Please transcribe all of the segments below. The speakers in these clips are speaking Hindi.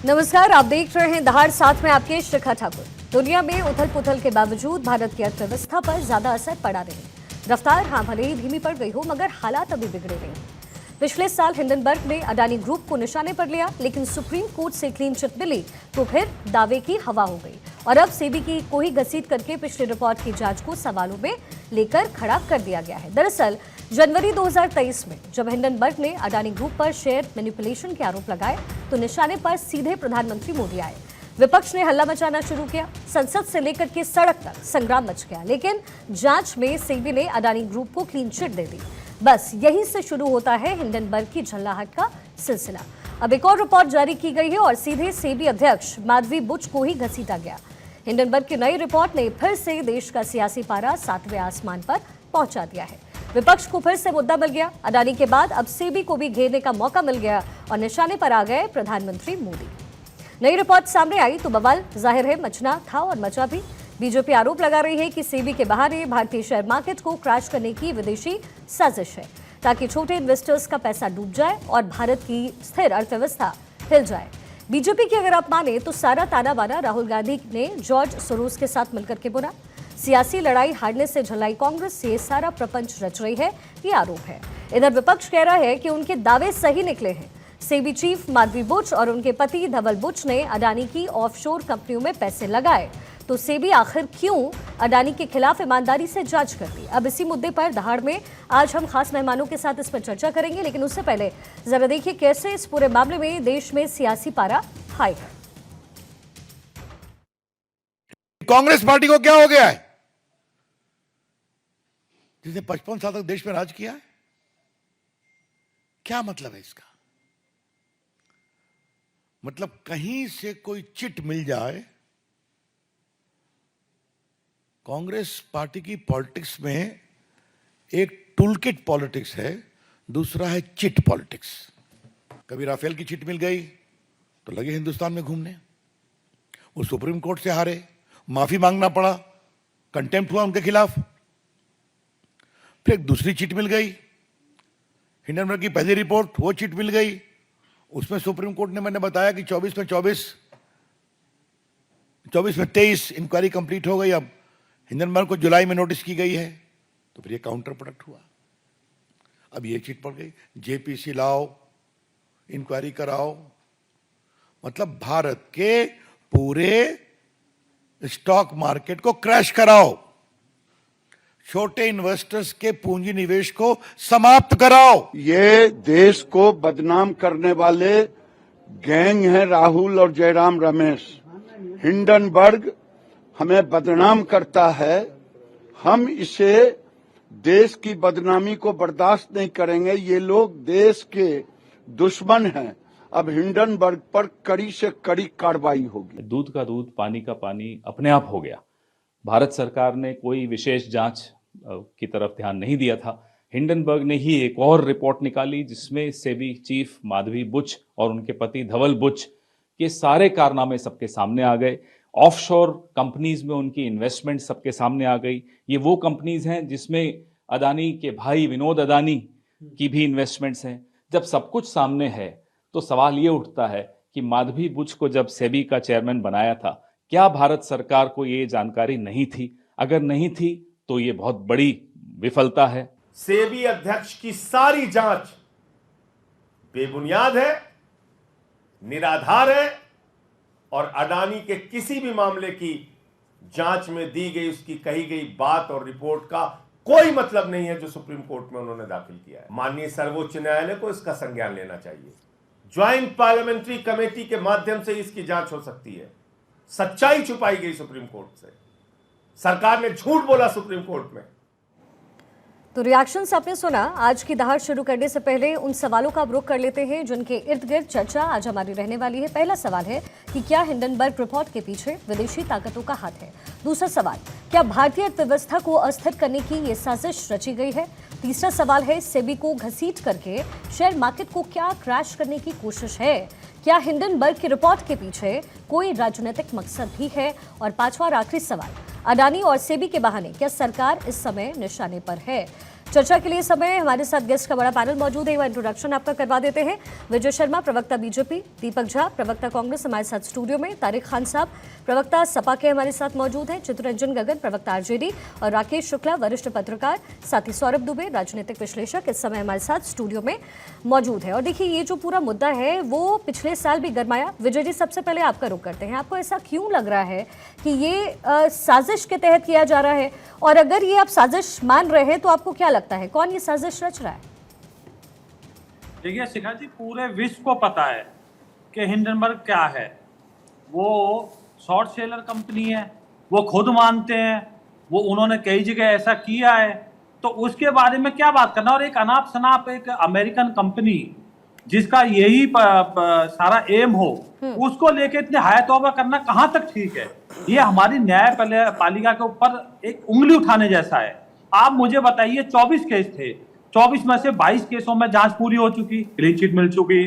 नमस्कार, आप देख रहे हैं दहाड़, साथ में आपके शिखा ठाकुर। दुनिया में उथल पुथल के बावजूद भारत की अर्थव्यवस्था पर ज्यादा असर पड़ा नहीं। रफ्तार भले ही धीमी पड़ गई हो, मगर हालात अभी बिगड़े नहीं। पिछले साल हिंडनबर्ग ने अडानी ग्रुप को निशाने पर लिया, लेकिन सुप्रीम कोर्ट से क्लीन चिट मिली तो फिर दावे की हवा हो गई और अब सेबी की कोई घसीट करके पिछले रिपोर्ट की जांच को सवालों में लेकर खड़ा कर दिया गया है। दरअसल जनवरी 2023 में जब हिंडनबर्ग ने अडानी ग्रुप पर शेयर मैनिपुलेशन के आरोप लगाए तो निशाने पर सीधे प्रधानमंत्री मोदी आए। विपक्ष ने हल्ला मचाना शुरू किया, संसद से लेकर के सड़क तक संग्राम मच गया, लेकिन जांच में सेबी ने अडानी ग्रुप को क्लीन चिट दे दी। बस यहीं से शुरू होता है हिंडनबर्ग की झल्लाहट का सिलसिला। अब एक और रिपोर्ट जारी की गई है और सीधे सेबी अध्यक्ष माधवी बुच को ही घसीटा गया। हिंडनबर्ग की नई रिपोर्ट ने फिर से देश का सियासी पारा 7वें आसमान पर पहुंचा दिया है। विपक्ष को फिर से मुद्दा मिल गया। अडानी के बाद अब सेबी को भी घेरने का मौका मिल गया और निशाने पर आ गए प्रधानमंत्री मोदी। नई रिपोर्ट सामने आई तो बवाल जाहिर है मचना था और मचा भी। बीजेपी आरोप लगा रही है कि सेबी के बहाने भारतीय शेयर मार्केट को क्रैश करने की विदेशी साजिश है, ताकि छोटे इन्वेस्टर्स का पैसा डूब जाए और भारत की स्थिर अर्थव्यवस्था हिल जाए। बीजेपी की अगर आप माने तो सारा ताना बाना राहुल गांधी ने जॉर्ज सोरोस के साथ मिलकर के बुना। सियासी लड़ाई हारने से झल्लाई कांग्रेस से सारा प्रपंच रच रही है, ये आरोप है। इधर विपक्ष कह रहा है कि उनके दावे सही निकले हैं। सेबी चीफ माधवी बुच और उनके पति धवल बुच ने अडानी की ऑफशोर कंपनियों में पैसे लगाए, तो सेबी आखिर क्यों अडानी के खिलाफ ईमानदारी से जांच करती। अब इसी मुद्दे पर दहाड़ में आज हम खास मेहमानों के साथ इस पर चर्चा करेंगे, लेकिन उससे पहले जरा देखिए कैसे इस पूरे मामले में देश में सियासी पारा हाई है। कांग्रेस पार्टी को क्या हो गया है जिसने 55 साल तक देश में राज किया है? क्या मतलब है इसका? मतलब कहीं से कोई चिट मिल जाए। कांग्रेस पार्टी की पॉलिटिक्स में एक टूलकिट पॉलिटिक्स है, दूसरा है चिट पॉलिटिक्स। कभी राफेल की चिट मिल गई तो लगे हिंदुस्तान में घूमने, वो सुप्रीम कोर्ट से हारे, माफी मांगना पड़ा, कंटेम्प्ट हुआ उनके खिलाफ। फिर एक दूसरी चिट मिल गई, हिंडनबर्ग की पहली रिपोर्ट, वो चिट मिल गई। उसमें सुप्रीम कोर्ट ने, मैंने बताया कि 24 में 23 इंक्वायरी कंप्लीट हो गई। अब हिंडनबर्ग को जुलाई में नोटिस की गई है, तो फिर ये काउंटर प्रोडक्ट हुआ। अब ये चिट पड़ गई, जेपीसी लाओ, इंक्वायरी कराओ। मतलब भारत के पूरे स्टॉक मार्केट को क्रैश कराओ, छोटे इन्वेस्टर्स के पूंजी निवेश को समाप्त कराओ। ये देश को बदनाम करने वाले गैंग हैं राहुल और जयराम रमेश। हिंडनबर्ग हमें बदनाम करता है, हम इसे देश की बदनामी को बर्दाश्त नहीं करेंगे। ये लोग देश के दुश्मन हैं। अब हिंडनबर्ग पर कड़ी से कड़ी कार्रवाई होगी। दूध का दूध, पानी का पानी अपने आप हो गया। भारत सरकार ने कोई विशेष जांच की तरफ ध्यान नहीं दिया था। हिंडनबर्ग ने ही एक और रिपोर्ट निकाली जिसमें सेबी चीफ माधवी बुच और उनके पति धवल बुच के सारे कारनामे सबके सामने आ गए। ऑफशोर कंपनीज में उनकी इन्वेस्टमेंट सबके सामने आ गई। ये वो कंपनीज हैं जिसमें अडानी के भाई विनोद अडानी की भी इन्वेस्टमेंट्स हैं। जब सब कुछ सामने है तो सवाल ये उठता है कि माधवी बुच को जब सेबी का चेयरमैन बनाया था, क्या भारत सरकार को ये जानकारी नहीं थी? अगर नहीं थी तो ये बहुत बड़ी विफलता है। सेबी अध्यक्ष की सारी जांच बेबुनियाद है, निराधार है और अडानी के किसी भी मामले की जांच में दी गई, उसकी कही गई बात और रिपोर्ट का कोई मतलब नहीं है जो सुप्रीम कोर्ट में उन्होंने दाखिल किया है। माननीय सर्वोच्च न्यायालय को इसका संज्ञान लेना चाहिए। ज्वाइंट पार्लियामेंट्री कमेटी के माध्यम से इसकी जांच हो सकती है। सच्चाई छुपाई गई सुप्रीम कोर्ट से, सरकार ने झूठ बोला सुप्रीम कोर्ट में। तो रिएक्शंस आपने सुना। आज की दहाड़ शुरू करने से पहले उन सवालों का रुख कर लेते हैं जिनके इर्द गिर्द चर्चा आज हमारी रहने वाली है। पहला सवाल है कि क्या हिंडनबर्ग रिपोर्ट के पीछे विदेशी ताकतों का हाथ है? दूसरा सवाल, क्या भारतीय अर्थव्यवस्था को अस्थिर करने की ये साजिश रची गई है? तीसरा सवाल है, सेबी को घसीट करके शेयर मार्केट को क्या क्रैश करने की कोशिश है? क्या हिंडनबर्ग की रिपोर्ट के पीछे कोई राजनीतिक मकसद भी है? और पांचवा और आखिरी सवाल, अडानी और सेबी के बहाने क्या सरकार इस समय निशाने पर है? चर्चा के लिए समय है। हमारे साथ गेस्ट का बड़ा पैनल मौजूद है, वह इंट्रोडक्शन आपका करवा देते हैं। विजय शर्मा, प्रवक्ता बीजेपी, दीपक झा, प्रवक्ता कांग्रेस, हमारे साथ स्टूडियो में। तारिक खान साहब, प्रवक्ता सपा के हमारे साथ मौजूद हैं। चित्तरंजन गगन, प्रवक्ता आरजेडी, और राकेश शुक्ला, वरिष्ठ पत्रकार, साथ ही सौरभ दुबे, राजनीतिक विश्लेषक, इस समय हमारे साथ स्टूडियो में मौजूद है। और देखिए, ये जो पूरा मुद्दा है वो पिछले साल भी गरमाया। विजय जी, सबसे पहले आपका रुख करते हैं। आपको ऐसा क्यों लग रहा है कि ये साजिश के तहत किया जा रहा है? और अगर ये आप साजिश मान रहे हैं तो आपको क्या लगता है, कौन ये साजिश रच रहा है? देखिए शिखा जी, पूरे विश्व को पता है कि हिंडनबर्ग क्या है। वो शॉर्ट सेलर कंपनी है, वो खुद मानते हैं, वो उन्होंने कई जगह ऐसा किया है, तो उसके बारे में क्या बात करना। और एक अनाप शनाप एक अमेरिकन कंपनी जिसका यही सारा एम हो, उसको लेके इतने हाय तौबा करना कहां तक ठीक है? ये हमारी न्याय पालिका के ऊपर एक उंगली उठाने जैसा है। आप मुझे बताइए, 24 केस थे, 24 में से 22 केसों में जांच पूरी हो चुकी, क्लीन चिट मिल चुकी।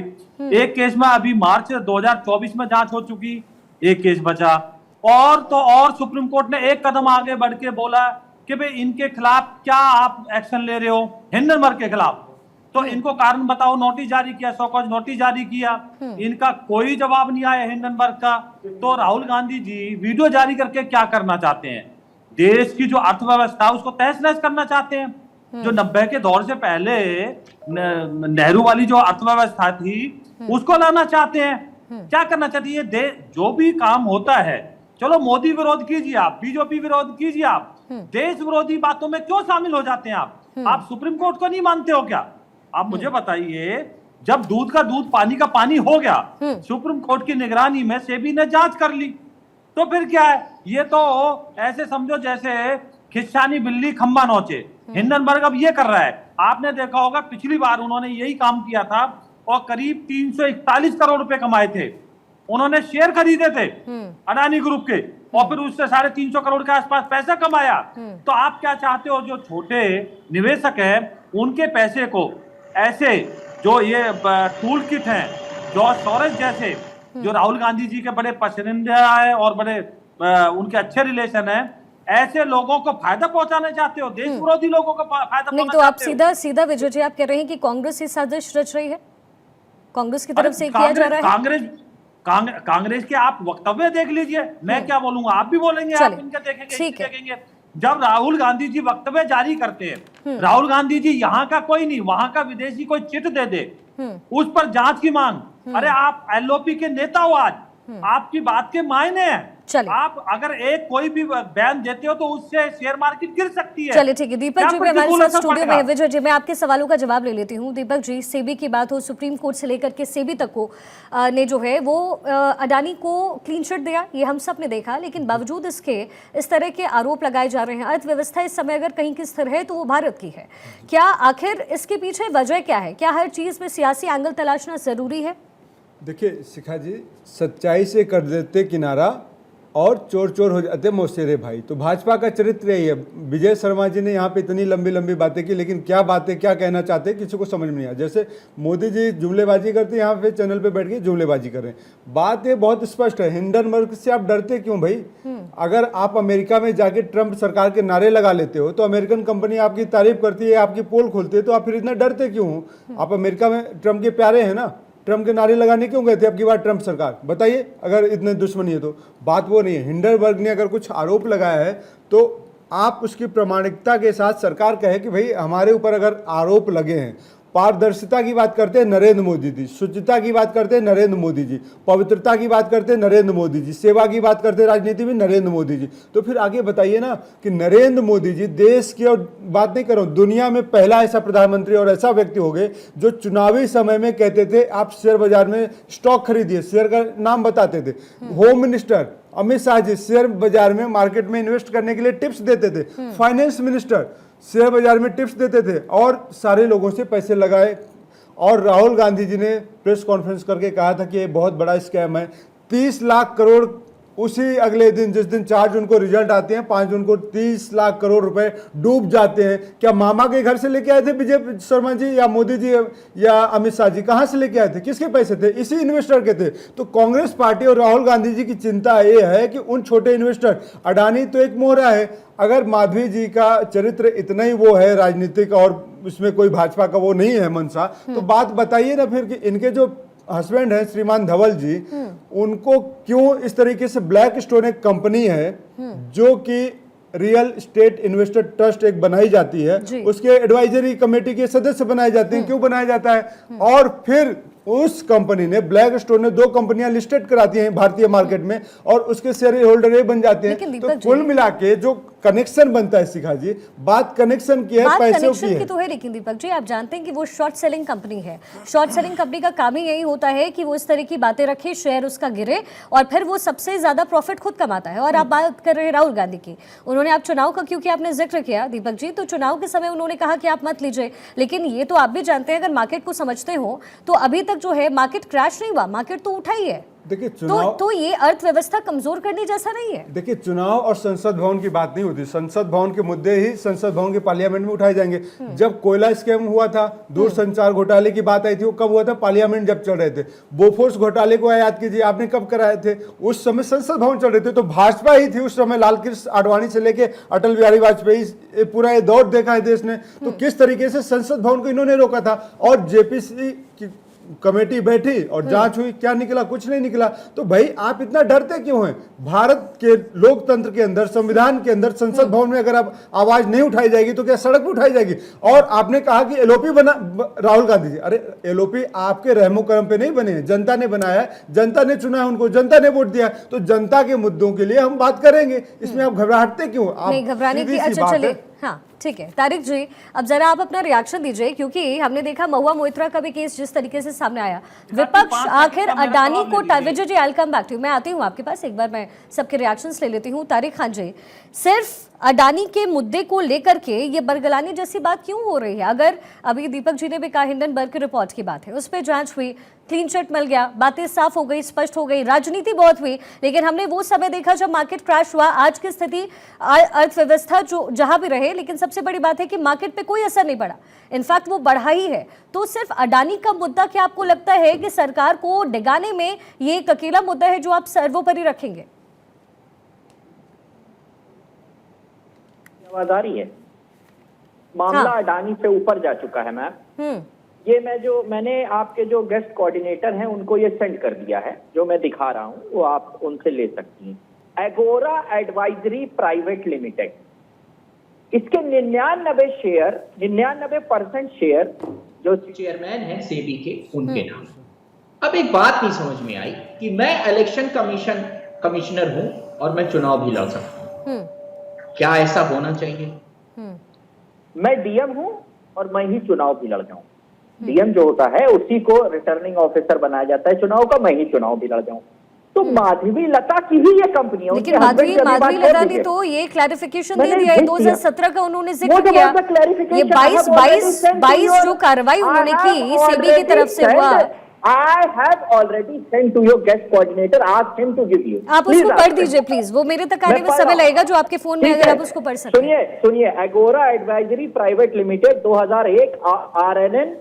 एक केस में अभी मार्च 2024 में जांच हो चुकी, एक केस बचा। और तो और सुप्रीम कोर्ट ने एक कदम आगे बढ़ के बोला कि भाई इनके खिलाफ क्या आप एक्शन ले रहे हो, हिंडनबर्ग के खिलाफ, तो इनको कारण बताओ। नोटिस जारी किया, सौकौज नोटिस जारी किया, इनका कोई जवाब नहीं आया हिंडनबर्ग का। तो राहुल गांधी जी वीडियो जारी करके क्या करना चाहते हैं? देश की जो अर्थव्यवस्था उसको तहस नहस करना चाहते हैं। जो 90 के दौर से पहले नेहरू वाली जो अर्थव्यवस्था थी उसको लाना चाहते हैं। क्या करना चाहती है? जो भी काम होता है, चलो मोदी विरोध कीजिए आप, बीजेपी विरोध कीजिए आप, देश विरोधी बातों में क्यों शामिल हो जाते हैं आप सुप्रीम कोर्ट को नहीं मानते हो क्या? आप मुझे बताइए, जब दूध का दूध पानी का पानी हो गया, सुप्रीम कोर्ट की निगरानी में सेबी ने जांच कर ली, तो फिर क्या है? ये तो ऐसे समझो जैसे खिस्सानी बिल्ली खंबा नोचे। हिंडनबर्ग अब ये कर रहा है। आपने देखा होगा पिछली बार उन्होंने यही काम किया था और करीब 341 करोड़ रुपए कमाए थे। उन्होंने शेयर खरीदे थे अडानी ग्रुप के, और फिर उससे 350 करोड़ के आसपास पैसा कमाया। तो आप क्या चाहते हो? जो छोटे निवेशक हैं उनके पैसे को ऐसे जो ये टूल किट हैं, जो सोरेस जैसे, जो राहुल गांधी जी के बड़े पसंदीदा है और बड़े उनके अच्छे रिलेशन है, ऐसे लोगों को फायदा पहुंचाना चाहते हो, देश विरोधी लोगों को फायदा नहीं, तो आप सीधा विजय जी आप कह रहे हैं कि कांग्रेस ये साजिश रच रही है, कांग्रेस की तरफ से किया जा रहा है। कांग्रेस के आप वक्तव्य देख लीजिए, मैं क्या बोलूंगा, आप भी बोलेंगे, आप इनके देखेंगे। जब राहुल गांधी जी वक्तव्य जारी करते हैं, राहुल गांधी जी यहाँ का कोई नहीं, वहां का विदेशी कोई चिट दे दे, उस पर जांच की मांग। अरे आप एलओपी के नेता हो, आज आपकी बात के मायने हैं। आप अगर एक कोई भी बयान देते हो तो उससे शेयर मार्केट गिर सकती है। चलिए ठीक है, दीपक जी भी हमारे साथ स्टूडियो में है। विजय जी, मैं आपके सवालों का जवाब ले लेती हूँ। दीपक जी, सेबी की बात हो, सुप्रीम कोर्ट से लेकर के सेबी तक को ने जो है वो अडानी को क्लीन चिट दिया, ये हम सब ने देखा, लेकिन बावजूद इसके इस तरह के आरोप लगाए जा रहे हैं। अर्थव्यवस्था इस समय अगर कहीं की स्थिर है तो वो भारत की है। क्या आखिर इसके पीछे वजह क्या है? क्या हर चीज में सियासी एंगल तलाशना जरूरी है? देखिए शिखा जी, सच्चाई से कर देते किनारा और चोर चोर हो जाते मौसेरे भाई। तो भाजपा का चरित्र यही है। विजय शर्मा जी ने यहाँ पे इतनी लंबी लंबी बातें की, लेकिन क्या बातें क्या कहना चाहते हैं किसी को समझ में नहीं आया। जैसे मोदी जी जुमलेबाजी करते हैं, यहाँ पे चैनल पे बैठ के जुमलेबाजी कर रहे हैं। बात ये बहुत स्पष्ट है, हिंडनबर्ग से आप डरते क्यों भाई? अगर आप अमेरिका में जाके ट्रंप सरकार के नारे लगा लेते हो तो अमेरिकन कंपनी आपकी तारीफ करती है, आपकी पोल खोलती है, तो आप फिर इतना डरते क्यों हो? आप अमेरिका में ट्रंप के प्यारे हैं ना, ट्रंप के नारे लगाने क्यों गए थे अब की बार ट्रंप सरकार? बताइए, अगर इतने दुश्मनी है तो। बात वो नहीं है। हिंडनबर्ग ने अगर कुछ आरोप लगाया है तो आप उसकी प्रामाणिकता के साथ सरकार कहे कि भाई हमारे ऊपर अगर आरोप लगे हैं। पारदर्शिता की बात करते हैं नरेंद्र मोदी जी, शुचिता की बात करते हैं नरेंद्र मोदी जी, पवित्रता की बात करते हैं नरेंद्र मोदी जी, सेवा की बात करते हैं राजनीति में नरेंद्र मोदी जी। तो फिर आगे बताइए ना कि नरेंद्र मोदी जी देश की, और बात नहीं कर रहा हूं, दुनिया में पहला ऐसा प्रधानमंत्री और ऐसा व्यक्ति हो गए जो चुनावी समय में कहते थे आप शेयर बाजार में स्टॉक खरीदिए, शेयर का नाम बताते थे। Home minister Amit Shah ji share बाजार में, मार्केट में इन्वेस्ट करने के लिए टिप्स देते थे। फाइनेंस मिनिस्टर शेयर बाजार में टिप्स देते थे और सारे लोगों से पैसे लगाए। और राहुल गांधी जी ने प्रेस कॉन्फ्रेंस करके कहा था कि ये बहुत बड़ा स्कैम है। 30 लाख करोड़ उसी अगले दिन जिस दिन 4 जून को रिजल्ट आते हैं 5 जून को 30 लाख करोड़ रुपए डूब जाते हैं। क्या मामा के घर से लेके आए थे विजय शर्मा जी या मोदी जी या अमित शाह जी? कहां से लेके आए थे? किसके पैसे थे? इसी इन्वेस्टर के थे। तो कांग्रेस पार्टी और राहुल गांधी जी की चिंता ये है कि उन छोटे इन्वेस्टर, अडानी तो एक मोहरा है, अगर माधवी जी का चरित्र इतना ही वो है राजनीतिक और इसमें कोई भाजपा का वो नहीं है मंशा, तो बात बताइए ना फिर कि इनके जो हस्बैंड है श्रीमान धवल जी, उनको क्यों इस तरीके से ब्लैक स्टोन एक कंपनी है जो कि रियल स्टेट इन्वेस्टर ट्रस्ट एक बनाई जाती है, उसके एडवाइजरी कमेटी के सदस्य बनाए जाते हैं, क्यों बनाया जाता है? और फिर उस कंपनी ने, ब्लैक स्टोन ने 2 कंपनियां लिस्टेड कराती हैं भारतीय मार्केट में और उसके शेयर होल्डर ये बन जाते हैं। तो कुल मिला के जो कनेक्शन बनता है शिखा जी, बात कनेक्शन की है, पैसों की है। तो है, लेकिन दीपक जी आप जानते हैं कि वो शॉर्ट सेलिंग कंपनी है। शॉर्ट सेलिंग कंपनी का काम ही यही होता है कि वो इस तरह की बातें रखे, शेयर उसका गिरे और फिर वो सबसे ज्यादा प्रॉफिट खुद कमाता है। और आप बात कर रहे हैं राहुल गांधी की, उन्होंने आप चुनाव का क्योंकि आपने जिक्र किया दीपक जी, तो चुनाव के समय उन्होंने कहा कि आप मत लीजिए, लेकिन ये तो आप भी जानते हैं, अगर मार्केट को समझते हो तो अभी तक जो है मार्केट क्रैश नहीं हुआ, मार्केट तो उठा ही है। देखिए चुनाव तो ये अर्थव्यवस्था कमजोर करने जैसा नहीं है। देखिए चुनाव और संसद भवन की बात नहीं होती, संसद भवन के मुद्दे ही संसद भवन के पार्लियामेंट में उठाए जाएंगे। जब कोयला स्कैम हुआ था, दूरसंचार घोटाले की बात आई थी, वो कब हुआ था? पार्लियामेंट जब चल रहे थे। बोफोर्स घोटाले को याद कीजिए, आपने कब कराए थे? उस समय संसद भवन चल रहे थे। तो भाजपा ही थी उस समय, लालकृष्ण आडवाणी से लेके अटल बिहारी वाजपेयी, पूरा ये दौर देखा है देश ने। तो किस तरीके से संसद भवन को इन्होंने रोका था और जेपीसी की कमेटी बैठी और जांच हुई, क्या निकला? कुछ नहीं निकला। तो भाई आप इतना डरते क्यों हैं? भारत के लोकतंत्र के अंदर, संविधान के अंदर, संसद भवन में अगर आप आवाज नहीं उठाई जाएगी तो क्या सड़क पर उठाई जाएगी? और आपने कहा कि एलओपी बना राहुल गांधी जी, अरे एलओपी आपके रहमो करम पे नहीं बने हैं, जनता ने बनाया है, जनता ने चुना है उनको, जनता ने वोट दिया। तो जनता के मुद्दों के लिए हम बात करेंगे, इसमें आप घबराहटते क्यों? नहीं घबराने की, अच्छा चलिए, हाँ ठीक है तारिक जी, अब जरा आप अपना रिएक्शन दीजिए, क्योंकि हमने देखा महुआ मोइत्रा का भी केस जिस तरीके से सामने आया, विपक्ष आखिर अडानी को विजय जी, आई कम बैक टू, मैं आती हूँ आपके पास, एक बार मैं सबके रिएक्शंस ले लेती हूँ। तारिक खान जी, सिर्फ अडानी के मुद्दे को लेकर के ये बरगलाने जैसी बात क्यों हो रही है? अगर अभी दीपक जी ने भी कहा हिंडनबर्ग की रिपोर्ट की बात है, उस पर जांच हुई, क्लीन चिट मिल गया, बातें साफ हो गई, स्पष्ट हो गई, राजनीति बहुत हुई, लेकिन हमने वो समय देखा जब मार्केट क्रैश हुआ। आज की स्थिति, अर्थव्यवस्था जो जहां भी रहे, लेकिन सबसे बड़ी बात है कि मार्केट पे कोई असर नहीं पड़ा, इनफैक्ट वो बढ़ा ही है। तो सिर्फ अडानी का मुद्दा, क्या आपको लगता है कि सरकार को डिगाने में ये एक अकेला मुद्दा है जो आप सर्वोपरि रखेंगे? आवाज आ रही है? मामला अडानी से ऊपर जा चुका है मैम। ये मैंने आपके जो गेस्ट कोऑर्डिनेटर हैं उनको ये सेंड कर दिया है, जो मैं दिखा रहा हूं वो आप उनसे ले सकती हैं। एगोरा एडवाइजरी प्राइवेट लिमिटेड, इसके 99% शेयर जो चेयरमैन हैं सेबी के, उनके नाम। अब एक बात नहीं समझ में आई कि मैं इलेक्शन कमिश्नर हूं और मैं चुनाव भी लड़ सकता हूं, क्या ऐसा होना चाहिए? मैं डीएम हूं और मैं ही चुनाव भी लड़ जाऊं। डीएम जो होता है उसी को रिटर्निंग ऑफिसर बनाया जाता है चुनाव का, मैं ही चुनाव भी लड़ जाऊं। तो माधवी लता की ही ये कंपनी है। लेकिन माधवी लता ने तो ये क्लैरिफिकेशन दे दिया है, 2017 का उन्होंने जिक्र किया। ये 22 जो कार्रवाई उन्होंने की सेबी की तरफ से हुआ, I have already sent to your guest coordinator, ask him to give you. आप उसको पढ़ दीजिए प्लीज, वो मेरे तक आने में समय लगेगा, जो आपके फोन में अगर आप उसको पढ़ सकते। सुनिए, agora advisory private limited 2001 RNN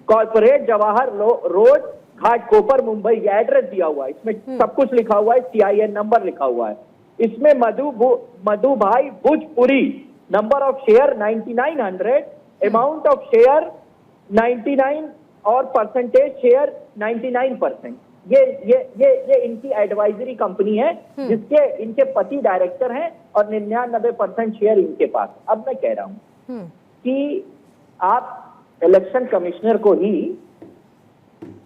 corporate Jawahar road Ghatkopar Mumbai, ये एड्रेस दिया हुआ है, इसमें सब कुछ लिखा हुआ है, CIN नंबर लिखा हुआ है, इसमें मधु भाई Bhojpuri, number of share 9900, amount of share 99 और परसेंटेज शेयर 99%। ये इनकी एडवाइजरी कंपनी है जिसके इनके पति डायरेक्टर हैं और 99% शेयर इनके पास। अब मैं कह रहा हूं कि आप इलेक्शन कमिश्नर को ही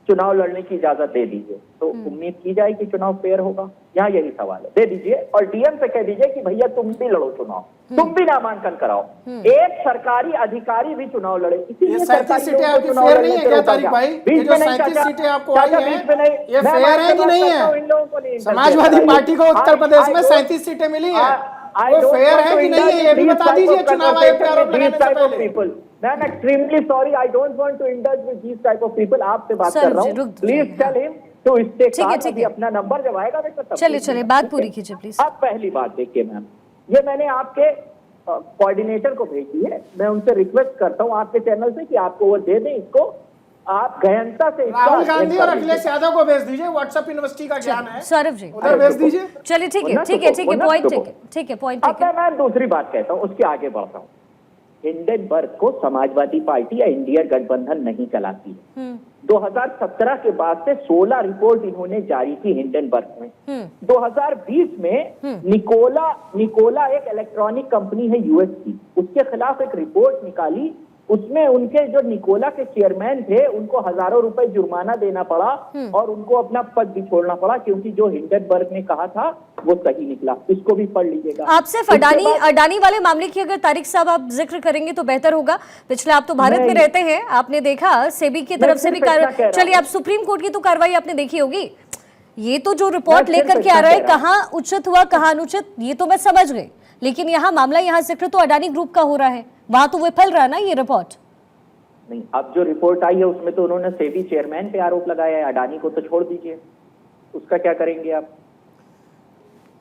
चुनाव लड़ने की इजाजत दे दीजिए, तो उम्मीद की जाए कि चुनाव फेयर होगा। यहाँ यही सवाल है, दे दीजिए और डीएम से कह दीजिए कि भैया तुम भी लड़ो चुनाव, तुम भी नामांकन कराओ, एक सरकारी अधिकारी भी चुनाव लड़े। इसीलिए सरकारी सीटें आपकी फेयर नहीं है क्या तारिक भाई? बीच में नहीं, सीटें आपको आई हैं, बीच में नहीं, ये फेयर है कि नहीं है? इन लोगों को नहीं, समाजवादी पार्टी को उत्तर प्रदेश में 37 सीटें मिली है, वो फेयर है कि नहीं है ये भी बता दीजिए चुनाव आयोग पे आरोप लगाने से पहले। I'm extremely sorry. I don't want to indulge with these type of people. आपसे बात कर रहा हूँ. Please tell him तो इससे ठीक है, ठीक है। अपना नंबर जब आएगा मैं तब चलिए बात पूरी कीजिए प्लीज। अब पहली बात देखिए मैम, ये मैंने आपके कोऑर्डिनेटर को भेजी है, मैं उनसे रिक्वेस्ट करता हूँ आपके चैनल से कि आपको वो दे दें इसको, आप गहनता से राहुल गांधी और अखिलेश यादव को भेज दीजिए, व्हाट्सएप यूनिवर्सिटी का ज्ञान है, सौरभ जी उधर भेज दीजिए। चलिए ठीक है पॉइंट ठीक है पॉइंट अब मैं दूसरी बात कहता हूँ, उसके आगे बढ़ता हूँ। हिंडनबर्ग को समाजवादी पार्टी या इंडिया गठबंधन नहीं चलाती है। 2017 के बाद से 16 रिपोर्ट इन्होंने जारी की हिंडनबर्ग में। 2020 में निकोला एक इलेक्ट्रॉनिक कंपनी है यूएस की, उसके खिलाफ एक रिपोर्ट निकाली, उसमें उनके जो निकोला के चेयरमैन थे उनको हजारों रुपए जुर्माना देना पड़ा और उनको अपना पद भी छोड़ना पड़ा, क्योंकि जो हिंडनबर्ग ने कहा था वो सही निकला। इसको भी पढ़ लीजिएगा। आप सिर्फ अडानी वाले मामले की अगर तारिक साहब आप जिक्र करेंगे तो बेहतर होगा। पिछले आप तो भारत में रहते हैं, आपने देखा सेबी की तरफ से भी चलिए आप सुप्रीम कोर्ट की तो कार्रवाई आपने देखी होगी। ये तो जो रिपोर्ट लेकर के आ रहा है, कहाँ उचित हुआ कहाँ अनुचित ये तो मैं समझ गई, लेकिन यहाँ मामला यहाँ जिक्र तो अडानी ग्रुप का हो रहा है, वहां तो विफल रहा ना ये रिपोर्ट। नहीं, अब जो रिपोर्ट आई है उसमें तो उन्होंने सेबी चेयरमैन पे आरोप लगाया है, अडानी को तो छोड़ दीजिए, उसका क्या करेंगे आप?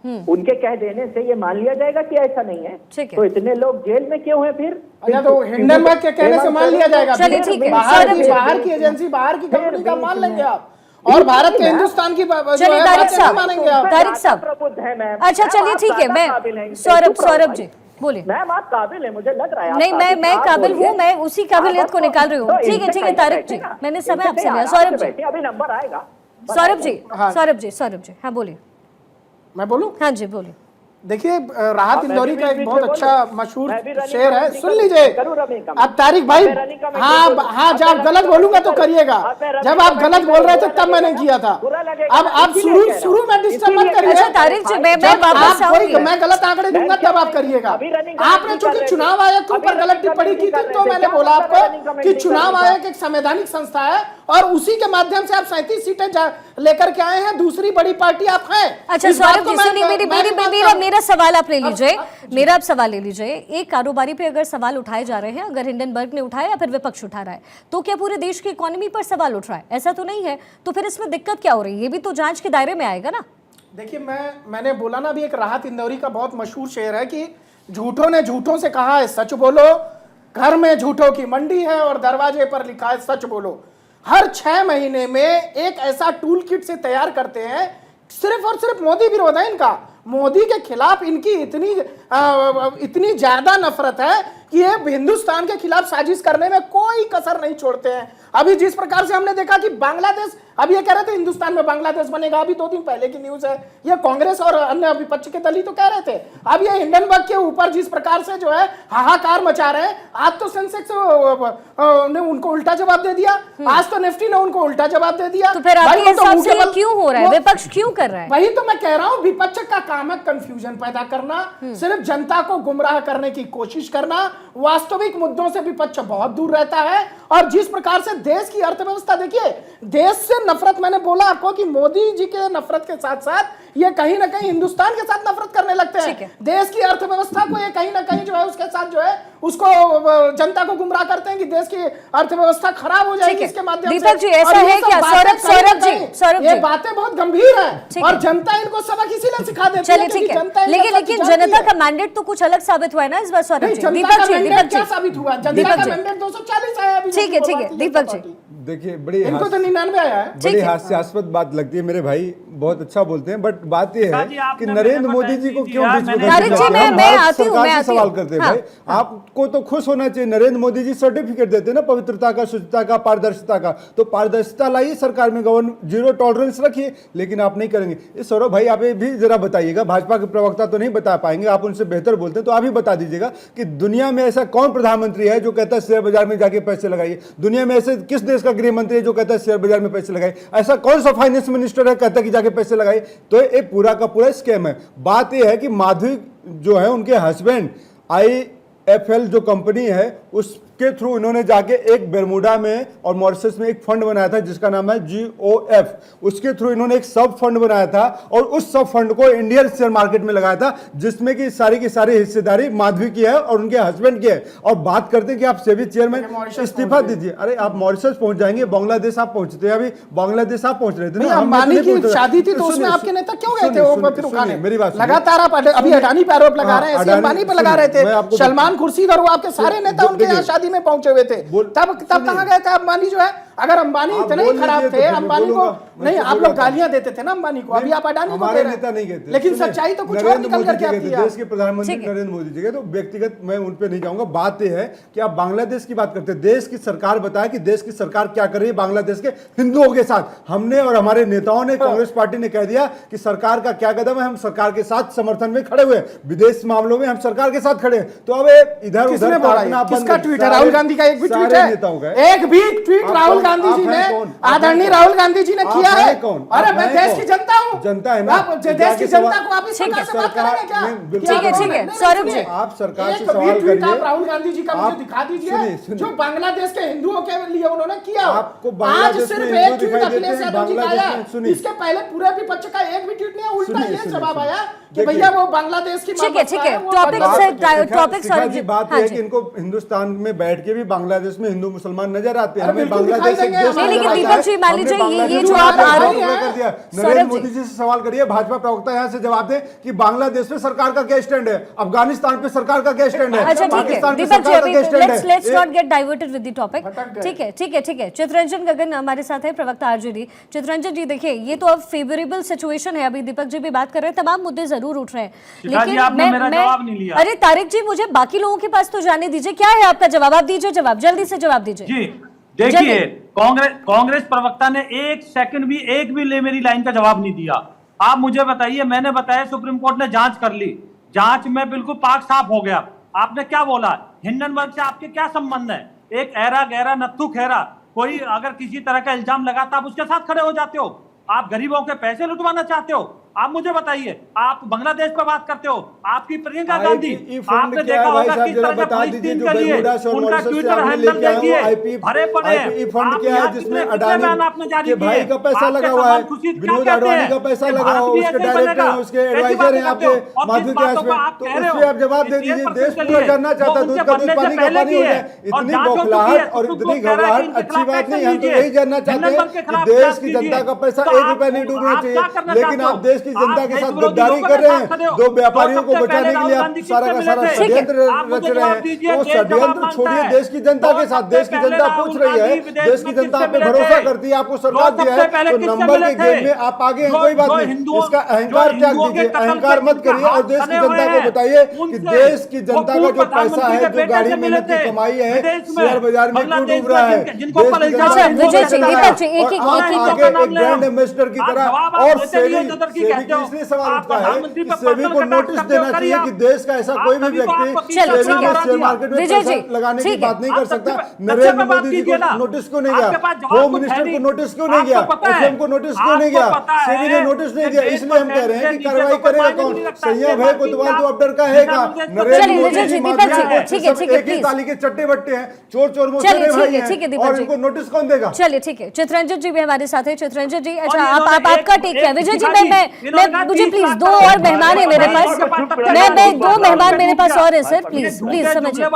उनके कह देने से ये मान लिया जाएगा कि ऐसा नहीं है, तो इतने लोग जेल में क्यों हैं फिर? अच्छा, तो हिंडनबर्ग के कहने से मान लिया जाएगा? चलिए ठीक है, बाहर की एजेंसी, बाहर की कंपनी का मान लेंगे आप, और भारत के हिंदुस्तान की चलिए तारिक साहब प्रबुद्ध है मैम। अच्छा चलिए ठीक है, मैं सौरभ जी बोलिए। मैम आप काबिल है, मुझे लग रहा है नहीं मैं काबिल हूँ, मैं उसी काबिलियत को निकाल रही हूँ। ठीक है तारिक जी, मैंने समय आपसे लिया। सौरभ जी अभी नंबर आएगा। सौरभ जी हाँ बोलिए। मैं बोलूं? हाँ जी बोलिए। देखिए, राहत इंदौरी का एक बहुत अच्छा मशहूर शेर है, सुन लीजिए। अब तारिक भाई, हाँ जब गलत बोलूंगा तो करिएगा, जब आप गलत बोल रहे थे तब मैंने किया था। अब आप शुरू में डिस्टर्ब मत करिए। तारिक जी मैं गलत आंकड़े दूंगा तब आप करिएगा। आपने चूंकि चुनाव आयोग के ऊपर गलत टिप्पणी की थी, तो मैंने बोला आपको कि चुनाव आयोग एक संवैधानिक संस्था है और उसी के माध्यम से आप 37 सीटें लेकर के आए हैं, दूसरी बड़ी पार्टी आप हैं। अच्छा सौरभ जी सुनिए, मेरा सवाल आप ले लीजिए, मेरा आप सवाल ले लीजिए। एक कारोबारी पे अगर सवाल उठाए जा रहे हैं, अगर हिंडनबर्ग ने उठाया या फिर विपक्ष उठा रहा है, तो क्या पूरे देश की इकोनॉमी पर सवाल उठ रहा है? ऐसा तो नहीं है, तो फिर इसमें दिक्कत क्या हो रही है? ये भी तो जांच के दायरे में आएगा ना। देखिए, मैंने बोला ना अभी, एक राहत इंदौरी का बहुत मशहूर शेर है कि झूठों ने झूठों से कहा है सच बोलो, घर में झूठों की मंडी है और दरवाजे पर लिखा है सच बोलो। हर 6 महीने में एक ऐसा टूल किट से तैयार करते हैं, सिर्फ और सिर्फ मोदी विरोध है इनका। मोदी के खिलाफ इनकी इतनी ज्यादा नफरत है कि ये हिंदुस्तान के खिलाफ साजिश करने में कोई कसर नहीं छोड़ते हैं। अभी जिस प्रकार से हमने देखा कि बांग्लादेश, अब ये कह रहे थे हिंदुस्तान में बांग्लादेश बनेगा, अभी 2 दिन पहले की न्यूज है, ये कांग्रेस और अन्य विपक्ष के दल ही तो कह रहे थे। अब ये हिंडनबर्ग के ऊपर जिस प्रकार से जो है हाहाकार मचा रहे हैं, आज तो सेंसेक्स ने उनको उल्टा जवाब दे दिया, आज तो निफ्टी ने उनको उल्टा जवाब दे दिया। तो फिर आपके हिसाब से क्यों हो रहा है? विपक्ष क्यों कर रहा है? वही तो मैं कह रहा हूँ, विपक्ष का काम है कंफ्यूजन पैदा करना, सिर्फ जनता को गुमराह करने की कोशिश करना। वास्तविक मुद्दों से विपक्ष बहुत दूर रहता है। और जिस प्रकार से देश की अर्थव्यवस्था, देखिए देश से नफरत, मैंने बोला आपको कि मोदी जी के नफरत के साथ साथ ये कहीं ना कहीं हिंदुस्तान के साथ नफरत करने लगते हैं। देश की अर्थव्यवस्था को ये कहीं ना कहीं जो है उसके साथ जो है उसको जनता को गुमराह करते हैं कि देश की अर्थव्यवस्था खराब हो जाएगी इसके माध्यम से। दीपक जी ऐसा है क्या? सौरभ ये बातें बहुत गंभीर है और जनता इनको सबक इसीलिए सिखा देती है। ठीक है, लेकिन जनता का मैंडेट तो कुछ अलग साबित हुआ है ना इस बार सौरभ जी। दीपक जी क्या साबित हुआ? जनता का मैंडेट 240 आया अभी। ठीक है दीपक जी, देखिए बड़ी इनको तो 99 आया है। बड़ी हास्यास्पद बात लगती है, मेरे भाई बहुत अच्छा बोलते हैं, बट बात यह है कि नरेंद्र मोदी जी को क्यों बीच में सवाल करते हैं? भाई आपको तो खुश होना चाहिए, नरेंद्र मोदी जी सर्टिफिकेट देते हैं ना पवित्रता का, शुचिता का, पारदर्शिता का, तो पारदर्शिता लाइए सरकार में, जीरो टॉलरेंस रखिए, लेकिन आप नहीं करेंगे। ये सौरभ भाई आप भी जरा बताइएगा, भाजपा के प्रवक्ता तो नहीं बता पाएंगे, आप उनसे बेहतर बोलते हैं, तो आप ही बता दीजिएगा कि दुनिया में ऐसा कौन प्रधानमंत्री है जो कहता है शेयर बाजार में जाके पैसे लगाइए? दुनिया में ऐसे किस देश का गृह मंत्री है जो कहता है शेयर बाजार में पैसे लगाइए? ऐसा कौन सा फाइनेंस मिनिस्टर है कहता है कि जाके पैसे लगाइए? तो ये पूरा का पूरा स्कैम है। बात यह है कि माधवी जो है उनके हस्बैंड IFL जो कंपनी है उस उसके थ्रू इन्होंने जाके एक बरमूडा में और मॉरिशस में एक फंड बनाया था जिसका नाम है GOF। उसके थ्रू इन्होंने एक सब फंड बनाया था और उस सब फंड को इंडियन शेयर मार्केट में लगाया था, जिसमें कि सारी की सारी हिस्सेदारी माधवी की है और उनके हस्बैंड की है। और बात करते कि आप सेबी चेयरमैन इस्तीफा दीजिए। अरे आप मॉरिशस पहुंच जाएंगे, बांग्लादेश आप पहुंचते हैं, अभी बांग्लादेश आप पहुंच रहे थे ना, अंबानी की शादी थी तो उसमें आपके नेता क्यों गए थे? वो फिर उठाने मेरी बात लगातार आप अभी अडानी पे आरोप लगा रहे हैं, ऐसे अंबानी पे लगा रहे थे, सलमान खुर्शीद और वो आपके सारे नेता उनके यहाँ शादी में पहुंचे हुए थे। तब कहाँ गए थे अंबानी? जो है अगर अंबानी इतने ही खराब थे, अंबानी को नहीं, आप लोग गालियां देते थे ना अंबानी को, अभी आप अडानी को दे रहे नेता नहीं कहते, लेकिन सच्चाई तो कुछ और निकल करके आती है। देश के प्रधानमंत्री नरेंद्र मोदी जी के, तो व्यक्तिगत मैं उन पे नहीं जाऊंगा। बात यह है कि आप बांग्लादेश की बात करते हैं, देश की सरकार बताए कि देश की सरकार क्या कर रही है बांग्लादेश के हिंदुओं के साथ। हमने और हमारे नेताओं ने, कांग्रेस पार्टी ने कह दिया कि सरकार का क्या कदम है, हम सरकार के साथ समर्थन में खड़े हुए, विदेश मामलों में हम सरकार के साथ खड़े हैं। तो अब इधर उधर किसका ट्वीट है? राहुल गांधी का एक भी ट्वीट है? एक भी ट्वीट राहुल गांधी जी ने, आदरणीय राहुल गांधी जी ने किया है? अरे मैं देश की जनता हूँ, जनता है ना, आप देश की जनता को आप इस प्रकार से बात करेंगे क्या? ठीक है सौरभ जी, आप सरकार से सवाल करिए। आप राहुल गांधी जी का मुझे दिखा दीजिए जो बांग्लादेश के हिंदुओं के लिए उन्होंने किया। आज सिर्फ एक ट्वीट अखिलेश यादव जी का आया, इसके पहले पूरे विपक्ष का एक भी ट्वीट नहीं है। उल्टा ये जवाब आया कि भैया वो बांग्लादेश की ठीक है टॉपिक सौरभ जी, बात है कि इनको हिंदुस्तान में बैठ के भी बांग्लादेश में हिंदू मुसलमान नजर आते हैं। हमें बांग्लादेश दीपक जी मान लीजिए ये जो आप आरोप कर दिया, नरेंद्र मोदी जी से सवाल करिए, भाजपा प्रवक्ता यहाँ से जवाब दे कि बांग्लादेश पे सरकार का क्या स्टैंड है, अफगानिस्तान पे सरकार का क्या स्टैंड है, पाकिस्तान पे सरकार का क्या स्टैंड है। Let's not gate diverted with the topic. ठीक है चित्ररंजन गगन हमारे साथ है, प्रवक्ता आरजेडी। चित्ररंजन जी देखिए, ये तो अब फेवरेबल सिचुएशन है, अभी दीपक जी भी बात कर रहे हैं, तमाम मुद्दे जरूर उठ रहे हैं, लेकिन अरे तारिक जी मुझे बाकी लोगों के पास तो जाने दीजिए, क्या है आपका जवाब? आप दीजिए जवाब, जल्दी से जवाब दीजिए। जी देखिए, कांग्रेस प्रवक्ता ने एक भी मेरी लाइन का जवाब नहीं दिया। आप मुझे बताइए, मैंने बताया सुप्रीम कोर्ट ने जांच कर ली, जांच में बिल्कुल पाक साफ हो गया। आपने क्या बोला? हिंडनबर्ग से आपके क्या संबंध है? एक ऐरा गहरा नत्थु खेरा कोई अगर किसी तरह का इल्जाम लगाता आप उसके साथ खड़े हो जाते हो? आप गरीबों के पैसे लुटवाना चाहते हो? आप मुझे बताइए, आप बांग्लादेश पर बात करते हो, आपकी प्रियंका गांधी, आपने देखा होगा किस तरह का फलस्तीन के लिए उनका ट्विटर हैंडल देखिए भरे पड़े हैं। फंड क्या है जिसमें अडानी आपने जारी के भाई का पैसा लगा हुआ है, विनोद अडवाणी का पैसा लगा हुआ है, उसके डायरेक्टर हैं, उसके एडवाइजर हैं आपके माधवी के हस्बैंड। तो उससे आप जवाब दे दीजिए, देश पूरा करना चाहता, दूध का दूध पानी का पानी हो जाए। इतनी बौखलाहट और इतनी घबराहट अच्छी बात नहीं। हम तो यही जानना चाहते हैं कि देश की जनता का पैसा एक रुपया नहीं डूबना चाहिए, लेकिन आप देश की जनता के साथ गद्दारी कर रहे हैं। दो व्यापारियों को बचाने के लिए आप सारा का सारा षड्यंत्र रच रहे हैं। तो षड्यंत्र छोड़िए, देश की जनता के साथ, देश की जनता पूछ रही है, देश की जनता पे भरोसा करती है, आपको सरकार दिया है, तो नंबर के गेम में आप आगे हैं, कोई बात नहीं। इसका अहंकार त्याग दीजिए, अहंकार मत करिए और देश की जनता को बताइए कि देश की जनता का जो पैसा है, जो गाड़ी मेहनत की कमाई है, शेयर बाजार में क्यों डूब रहा है। एक ब्रांड एम्बेसडर की तरह और इसलिए सवाल उठता है कि सेबी को नोटिस देना चाहिए कि देश का ऐसा कोई भी व्यक्ति शेयर मार्केट में पैसा लगाने की बात नहीं कर सकता। नरेंद्र मोदी जी को नोटिस क्यों नहीं गया? होम मिनिस्टर को नोटिस क्यों नहीं गया? एफएम को नोटिस क्यों नहीं गया? सेबी ने नोटिस नहीं दिया। इसलिए हम कह रहे हैं कि कार्रवाई करेगा कौन? संयम है, कोतवाल तो अब डर का है का? नरेंद्र मोदी जी एक ही ताली के चट्टे बट्टे हैं, चोर चोर मोचेरे भाई हैं, और इनको नोटिस कौन देगा? चलिए ठीक है, चित्ररंजन जी भी हमारे साथ है। चित्ररंजन जी, अच्छा आपका टेक क्या? विजय जी मैं मुझे प्लीज दो और मेहमान है मेरे पास, मैं दो मेहमान मेरे पास और है सर, प्लीज समझिए।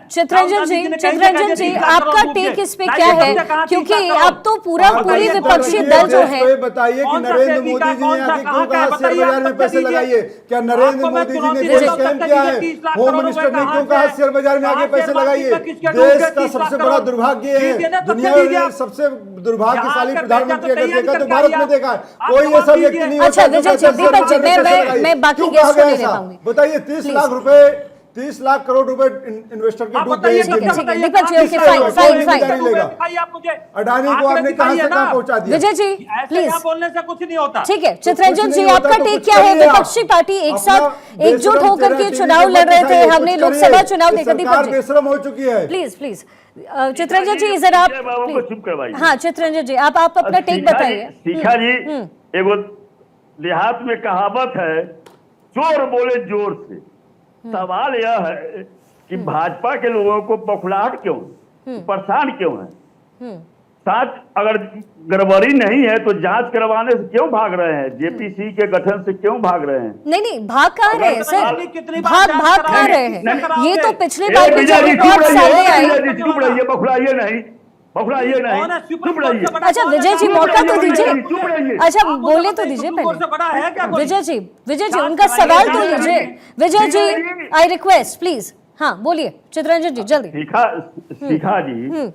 चित्ररंजन जी आपका टेक इस पे क्या है? क्योंकि अब तो पूरी विपक्षी दल जो है, बताइए कि नरेंद्र मोदी जी ने आके क्यों कहा शेयर बाजार में पैसे लगाइए? क्या नरेंद्र मोदी जी ने कोई स्कैम किया है? होम मिनिस्टर ने क्यों कहा शेयर बाजार में आगे पैसे लगाइए? देश का सबसे बड़ा दुर्भाग्य है, दुनिया में सबसे दुर्भाग्यशाली प्रधानमंत्री अगर देखा तो भारत में देखा है, कोई ऐसा व्यक्ति नहीं होता। मैं बाकी गेस्ट को नहीं दे पाऊंगी। बताइए 30 लाख करोड़ रुपए इन्वेस्टर के डूब गए। अडानी को आपने कहां से कहां पहुंचा दिया? विजय जी प्लीज, बोलने से कुछ नहीं होता। ठीक है चित्ररंजन जी, आपका टेक क्या है? विपक्षी पार्टी एक साथ एकजुट होकर के चुनाव लड़ रहे थे, हमने लोकसभा चुनाव देखा। दीपक जी बेशरम हो चुकी है, प्लीज चित्ररंजन जी जरा आप, हाँ चित्ररंजन जी आप अपना टेक बताइए। शिखा जी, एगो देहात में कहावत है, चोर बोले जोर से। सवाल यह है कि भाजपा के लोगों को बौखलाहट क्यों, परेशान क्यों है। साथ अगर गड़बड़ी नहीं है तो जांच करवाने से क्यों भाग रहे हैं, जेपीसी के गठन से क्यों भाग रहे हैं? नहीं भाग कहाँ रहे हैं सर, कितनी बार भाग कहाँ रहे हैं? ये तो पिछले बार भी जब रिपोर्ट सामने आई। चुप रहिए, बौखलाइए नहीं, बौखलाइए नहीं, चुप रहिए। अच्छा विजय जी मौका तो दीजिए, चुप रहिए। अच्छा बोले तो दीजिए पहले। विजय जी उनका सवाल तो लीजिए। Vijay ji I request please, हाँ बोलिए चित्ररंजन जी जल्दी। शिखा जी,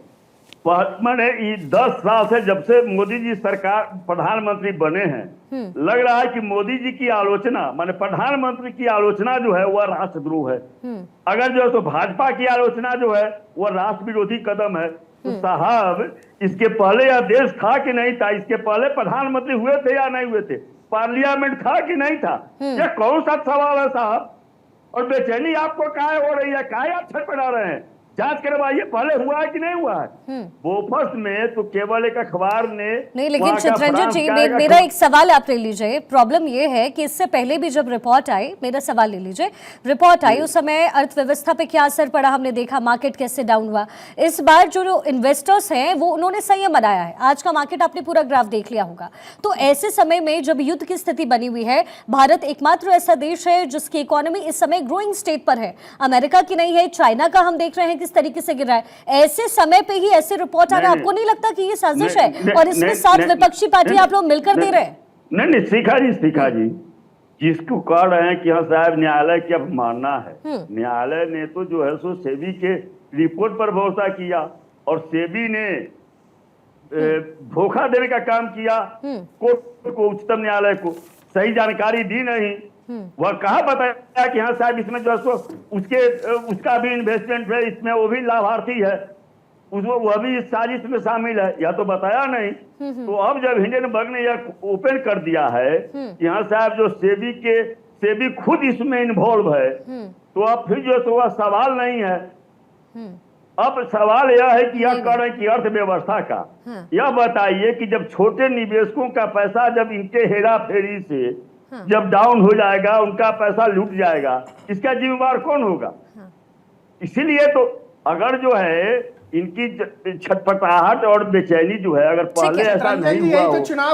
मैंने 10 साल से जब से मोदी जी सरकार प्रधानमंत्री बने हैं, लग रहा है कि मोदी जी की आलोचना माने प्रधानमंत्री की आलोचना जो है वह राष्ट्रद्रोह है। अगर जो है तो भाजपा की आलोचना जो है वह राष्ट्र विरोधी कदम है। तो साहब इसके पहले यह देश था कि नहीं था, इसके पहले प्रधानमंत्री हुए थे या नहीं हुए थे, पार्लियामेंट था कि नहीं था, यह कौन सा सवाल है साहब? और बेचैनी आपको काहे हो रही है, काहे आप छटपटा रहे हैं? जांच करवाइए, पहले हुआ है कि नहीं हुआ है। बोफर्स में तो केवल एक अखबार ने नहीं, लेकिन चित्ररंजन जी मेरा एक सवाल आप ले लीजिए। प्रॉब्लम ये है कि इससे पहले भी जब रिपोर्ट आई, मेरा सवाल ले लीजिए, रिपोर्ट आई उस समय अर्थव्यवस्था पे क्या असर पड़ा हमने देखा, मार्केट कैसे डाउन हुआ। इस बार जो इन्वेस्टर्स हैं वो उन्होंने संयम बनाया है, आज का मार्केट आपने पूरा ग्राफ देख लिया होगा। तो ऐसे समय में जब युद्ध की स्थिति बनी हुई है, भारत एकमात्र ऐसा देश है जिसकी इकोनॉमी इस समय ग्रोइंग स्टेट पर है, अमेरिका की नहीं है, चाइना का हम देख रहे हैं किस तरीके से गिर रहा है। ऐसे समय पे ही ऐसे रिपोर्ट आना, आपको नहीं लगता कि ये साजिश है और इसमें साथ विपक्षी पार्टी आप लोग मिलकर दे रहे हैं? नहीं शिखा जी जिसको कह रहे हैं कि हाँ साहब न्यायालय की अब मानना है, न्यायालय ने तो जो है सो सेबी के रिपोर्ट पर भरोसा किया और सेबी ने धोखा देने का काम किया कोर्ट को, उच्चतम न्यायालय को सही जानकारी दी नहीं। वह कहा बताया कि हाँ साहब इसमें जो है सो उसका भी इन्वेस्टमेंट है, इसमें वो भी लाभार्थी है, उसको वह भी इस साजिश में शामिल है, या तो बताया नहीं। तो अब जब हिंडनबर्ग ने यह ओपन कर दिया है कि हाँ साहब जो सेबी खुद इसमें इन्वॉल्व है, तो अब फिर जो है तो वह सवाल नहीं है। अब सवाल यह है कि यह कह रहे हैं कि अर्थव्यवस्था का, यह बताइए कि जब छोटे निवेशकों का पैसा जब इनके हेरा फेरी से जब डाउन हो जाएगा, उनका पैसा लूट जाएगा, इसका जिम्मेवार कौन होगा? इसीलिए तो अगर जो है इनकी छटपटाहट और बेचैनी जो है, अगर पहले ऐसा नहीं हुआ हो,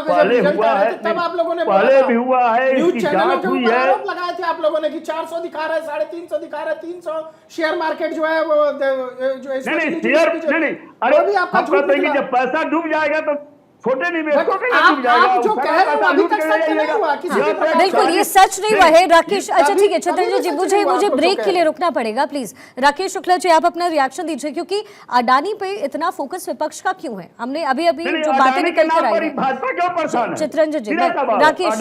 पहले हुआ है, पहले भी हुआ है, इसकी जांच हुई है। आरोप लगाए थे आप लोगों ने कि 400 दिखा रहा है, 350 दिखा रहा है, 300 शेयर मार्केट जो है वो जो नहीं शेयर अरे आप कहते हैं कि जब पैसा डूब जाएगा तो छोटे निवेशकों आप जो कह रहे हो अभी तक सच नहीं हुआ, बिल्कुल ये सच नहीं हुआ है। राकेश, अच्छा ठीक है चित्ररंजन जी, मुझे ब्रेक के लिए रुकना पड़ेगा प्लीज। राकेश शुक्ला जी आप अपना रिएक्शन दीजिए, क्योंकि अडानी पे इतना फोकस विपक्ष का क्यों है? हमने अभी जो बातें निकल कर आई है चित्ररंजन जी, राकेश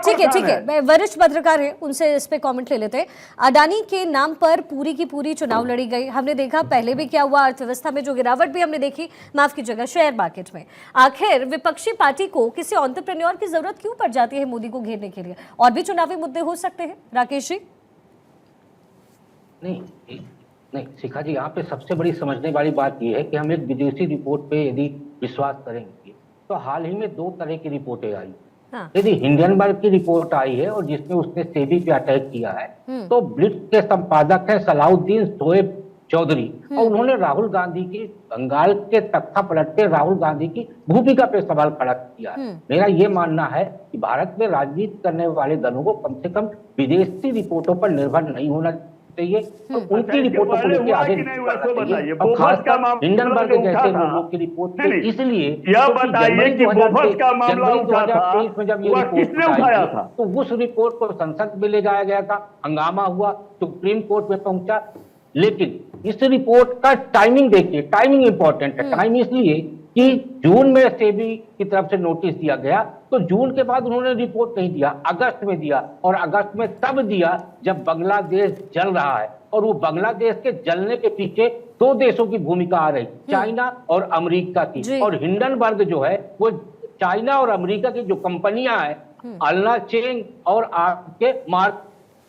ठीक है वरिष्ठ पत्रकार है, उनसे इस पे कॉमेंट ले लेते हैं। अडानी के नाम पर पूरी की पूरी चुनाव लड़ी गई, हमने देखा पहले भी क्या हुआ, अर्थव्यवस्था में जो गिरावट भी हमने देखी, माफ कीजिएगा शेयर मार्केट में। आखिर विपक्षी पार्टी को किसी एंटरप्रेन्योर की जरूरत क्यों पड़ जाती है मोदी को घेरने के लिए? और भी चुनावी मुद्दे हो सकते हैं राकेश जी? नहीं शिखा जी, यहाँ पे सबसे बड़ी समझने वाली बात यह है कि हम एक विदेशी रिपोर्ट पे यदि विश्वास करेंगे तो हाल ही में 2 तरह की रिपोर्टें आई। यदि हिंडनबर्ग की रिपोर्ट आई है और जिसमें उसने सेबी पे अटैक किया है, तो ब्लिट्ज के संपादक है सलाउद्दीन शोएब चौधरी, और उन्होंने राहुल गांधी की बंगाल के तख्ता पलट के राहुल गांधी की भूमिका पे सवाल खड़ा किया है। मेरा ये मानना है कि भारत में राजनीति करने वाले दलों को कम से कम विदेशी रिपोर्टों पर निर्भर नहीं होना चाहिए और उनकी रिपोर्टों को लेकर आगे और खासकर हिंडनबर्ग जैसे लोगों की रिपोर्ट पे, इसलिए यह बताइए कि बोफर्स का मामला उठा था, 2023 में जब ये रिपोर्ट उठाया था तो उस रिपोर्ट को संसद में ले जाया गया था, हंगामा हुआ, सुप्रीम कोर्ट में पहुंचा। लेकिन इस रिपोर्ट का टाइमिंग देखिए, टाइमिंग इंपॉर्टेंट है। टाइम इसलिए कि जून में सेबी की तरफ से नोटिस दिया गया, तो जून के बाद उन्होंने रिपोर्ट नहीं दिया, अगस्त में दिया, और अगस्त में तब दिया जब बांग्लादेश जल रहा है। और वो बांग्लादेश के जलने के पीछे 2 देशों की भूमिका आ रही, चाइना और अमेरिका की। और हिंडनबर्ग जो है वो चाइना और अमेरिका की जो कंपनियां हैं, अल्ना चेंग और आपके मार्क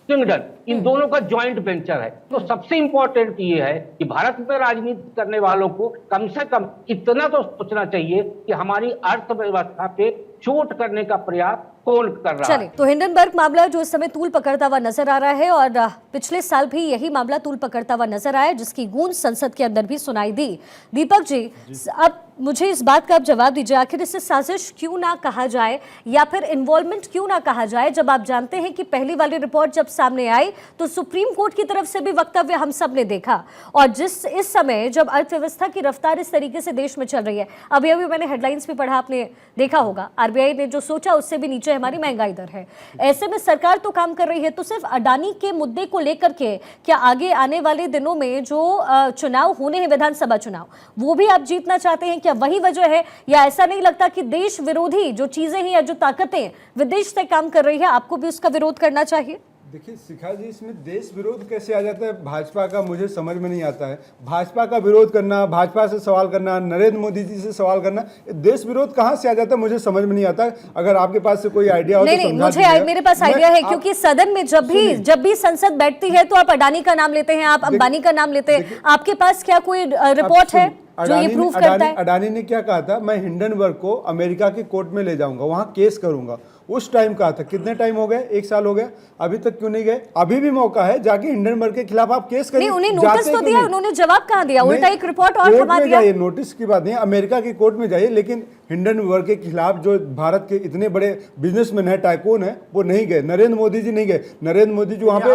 किंगडन, इन दोनों का जॉइंट वेंचर है। तो सबसे इंपॉर्टेंट ये है कि भारत में राजनीति करने वालों को कम से कम इतना तो सोचना चाहिए कि हमारी अर्थव्यवस्था पे चोट करने का प्रयास कौन कर रहा है? चलिए, तो हिंडनबर्ग मामला जो इस समय तूल पकड़ता हुआ नजर आ रहा है और पिछले साल भी यही मामला तूल पकड़ता हुआ नजर आया, जिसकी गूंज संसद के अंदर भी सुनाई दी। दीपक जी, अब मुझे इस बात का आप जवाब दीजिए, आखिर इसे साजिश क्यों ना कहा जाए या फिर इन्वॉल्वमेंट क्यों ना कहा जाए, जब आप जानते हैं कि पहली वाली रिपोर्ट जब सामने आई तो सुप्रीम कोर्ट की तरफ से भी वक्तव्य हम सब ने देखा, और इस समय जब अर्थव्यवस्था की रफ्तार इस तरीके से देश में चल रही है, अभी अभी मैंने हेडलाइंस भी पढ़ा, आपने देखा होगा, आरबीआई ने जो सोचा उससे भी नीचे हमारी महंगाई दर है। ऐसे में सरकार तो काम कर रही है, तो सिर्फ अडानी के मुद्दे को लेकर के क्या आगे आने वाले दिनों में जो चुनाव होने हैं, विधानसभा चुनाव, वो भी आप जीतना चाहते हैं? क्या वही वजह है, या ऐसा नहीं लगता कि देश विरोधी जो चीजें हैं या जो ताकतें विदेश से काम कर रही है, आपको भी उसका विरोध करना चाहिए? देखिए शिखा जी, इसमें देश विरोध कैसे आ जाता है भाजपा का, मुझे समझ में नहीं आता है। भाजपा का विरोध करना, भाजपा से सवाल करना, नरेंद्र मोदी जी से सवाल करना, देश विरोध कहाँ से आ जाता है मुझे समझ में नहीं आता। अगर आपके पास से कोई आइडिया हो तो समझा दीजिए। मेरे पास आइडिया है, क्योंकि सदन में जब भी संसद बैठती है तो आप अडानी का नाम लेते हैं, आप अंबानी का नाम लेते हैं, आपके पास क्या कोई रिपोर्ट है जो ये प्रूव करता है? अडानी ने क्या कहा था, मैं हिंडनबर्ग को अमेरिका की कोर्ट में ले जाऊंगा, वहां केस करूंगा। उस टाइम कहा था, कितने टाइम हो गए, 1 साल हो गया, अभी तक क्यों नहीं गए? अभी भी मौका है, जाके हिंडनबर्ग के खिलाफ आप केस करिए। उन्हें नोटिस तो दिया, उन्होंने जवाब कहाँ दिया? उल्टा एक रिपोर्ट और थमा दिया। नोटिस की बात नहीं, अमेरिका की कोर्ट में जाइए, लेकिन हिंडनबर्ग के खिलाफ जो भारत के इतने बड़े बिजनेसमैन है, टाइकून है, वो नहीं गए। नरेंद्र मोदी जी नहीं गए। नरेंद्र मोदी जी वहां पे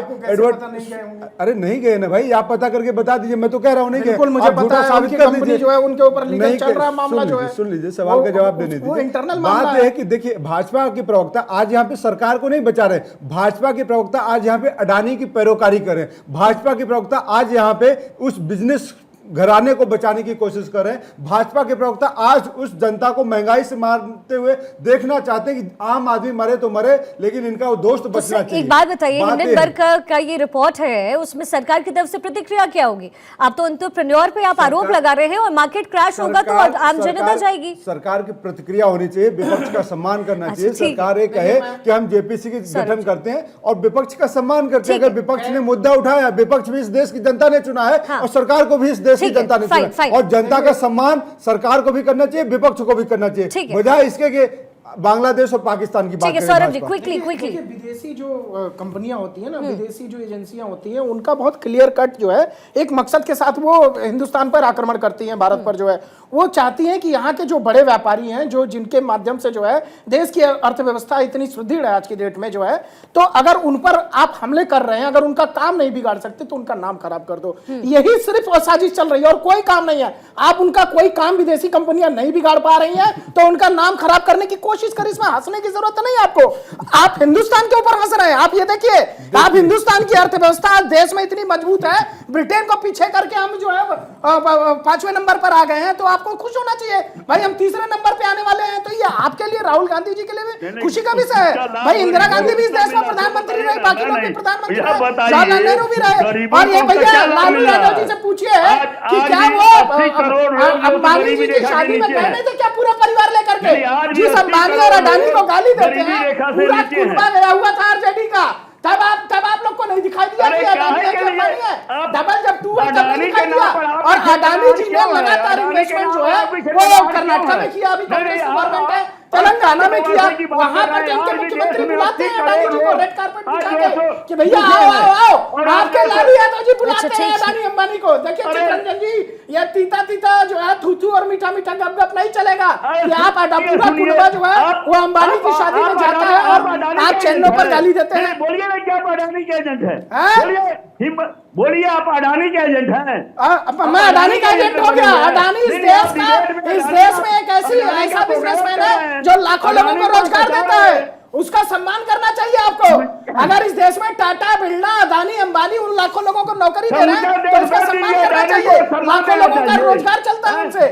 अरे नहीं गए ना भाई, आप पता करके बता दीजिए। मैं तो कह रहा हूँ नहीं गए, मुझे पता है, उनकी कंपनी जो है उनके ऊपर लीगल चल रहा मामला जो है। सुन लीजिए, सवाल का जवाब देने दीजिए। बात यह है कि देखिए, भाजपा के प्रवक्ता आज यहाँ पे सरकार को नहीं बचा रहे, भाजपा के प्रवक्ता आज यहाँ पे अडानी की पैरोकारी कर रहे हैं, भाजपा के प्रवक्ता आज यहाँ पे उस बिजनेस घराने को बचाने की कोशिश कर रहे हैं। भाजपा के प्रवक्ता आज उस जनता को महंगाई से मारते हुए देखना चाहते हैं कि आम आदमी मरे तो मरे, लेकिन इनका वो दोस्त बचना चाहिए। एक बात बताइए, हिंडनबर्ग का ये रिपोर्ट है, उसमें सरकार की तरफ से प्रतिक्रिया क्या होगी? आप तो एंटरप्रेन्योर पे आप आरोप लगा रहे हैं, और मार्केट क्रैश होगा तो आम जनता जाएगी। सरकार की प्रतिक्रिया होनी चाहिए, विपक्ष का सम्मान करना चाहिए। सरकार ये कहे कि हम जेपीसी के गठन करते हैं और विपक्ष का सम्मान करते हैं। अगर विपक्ष ने मुद्दा उठाया, विपक्ष भी इस देश की जनता ने चुना है और सरकार को भी इस देश की जनता ने चुना, और जनता का सम्मान सरकार को भी करना चाहिए, विपक्ष को भी करना चाहिए, बजाय इसके कि बांग्लादेश और पाकिस्तान की बात करें। सौरभ जी, क्विकली विदेशी जो कंपनियां होती है ना, विदेशी जो एजेंसियां होती हैं, उनका बहुत क्लियर कट जो है एक मकसद के साथ वो हिंदुस्तान पर आक्रमण करती हैं, भारत पर जो है वो चाहती हैं कि यहाँ के जो बड़े व्यापारी हैं, जो जिनके माध्यम से जो है देश की अर्थव्यवस्था इतनी सुदृढ़ है आज की डेट में जो है, तो अगर उन पर आप हमले कर रहे हैं, अगर उनका काम नहीं बिगाड़ सकते तो उनका नाम खराब कर दो। यही सिर्फ साजिश चल रही है और कोई काम नहीं है। आप उनका कोई काम विदेशी कंपनियां नहीं बिगाड़ पा रही हैं तो उनका नाम खराब करने की कोशिश करें, इसमें हंसने की जरूरत नहीं है आपको। आप हिंदुस्तान के ऊपर हंस रहे हैं। आप ये देखिए, आप हिंदुस्तान की अर्थव्यवस्था देश में इतनी मजबूत है, ब्रिटेन को पीछे करके हम जो है 5वें नंबर पर आ गए हैं, तो आपको खुश होना चाहिए भाई। हम 3रे नंबर पे आने वाले हैं, तो ये आपके लिए, राहुल गांधी जी के लिए भी खुशी का विषय है भाई। इंदिरा गांधी भी इस देश में प्रधानमंत्री रहे, बाकी लोग भी प्रधानमंत्री रहे, जवाहरलाल नेहरू भी रहे, और ये भैया लालू यादव जी से पूछिए कि क्या वो अंबानी जी की शादी में गए नहीं थे क्या पूरा परिवार लेकर के? जिस अंबानी और अडानी को गाली देते हैं, पूरा कुनबा गया हुआ था आरजेडी का, तब आप लोग को नहीं दिखाई दिया कि अडानी है कि अंबानी है? डबल जब 2 है तब नहीं दिखाई दिया। और अडानी जी ने लगातार इन्वेस्टमेंट जो है वो कर्नाटक में किया, अभी कांग्रेस गवर्नमेंट है, तेलंगाना में किया, वहां पर के उनके मुख्यमंत्री बुलाते हैं अडानी जी को रेड कार्पेट बिछा के कि भैया आओ, आपके लालू यादव जी बुलाते हैं अडानी अंबानी को। देखिए चित्रंजन जी, ये तीता जो है थू और मीठा गप नहीं चलेगा कि आप पूरा कुनबा जो है वो अंबानी की शादी में जाता है और आप चैनलों पर गाली देते हैं। बोलिए ना, क्या आप अडानी के एजेंट है? बोलिए आप अडानी के एजेंट हैं? मैं अडानी का एजेंट हो गया? अडानी इस देश में एक ऐसा बिजनेसमैन है जो लाखों लोगों को रोजगार देता है, उसका सम्मान करना चाहिए आपको। अगर इस देश में टाटा, बिरला, अदानी, अंबानी उन लाखों लोगों को नौकरी दे रहे हैं तो उसका सम्मान करना चाहिए। लाखों लोगों का रोजगार चलता है उनसे।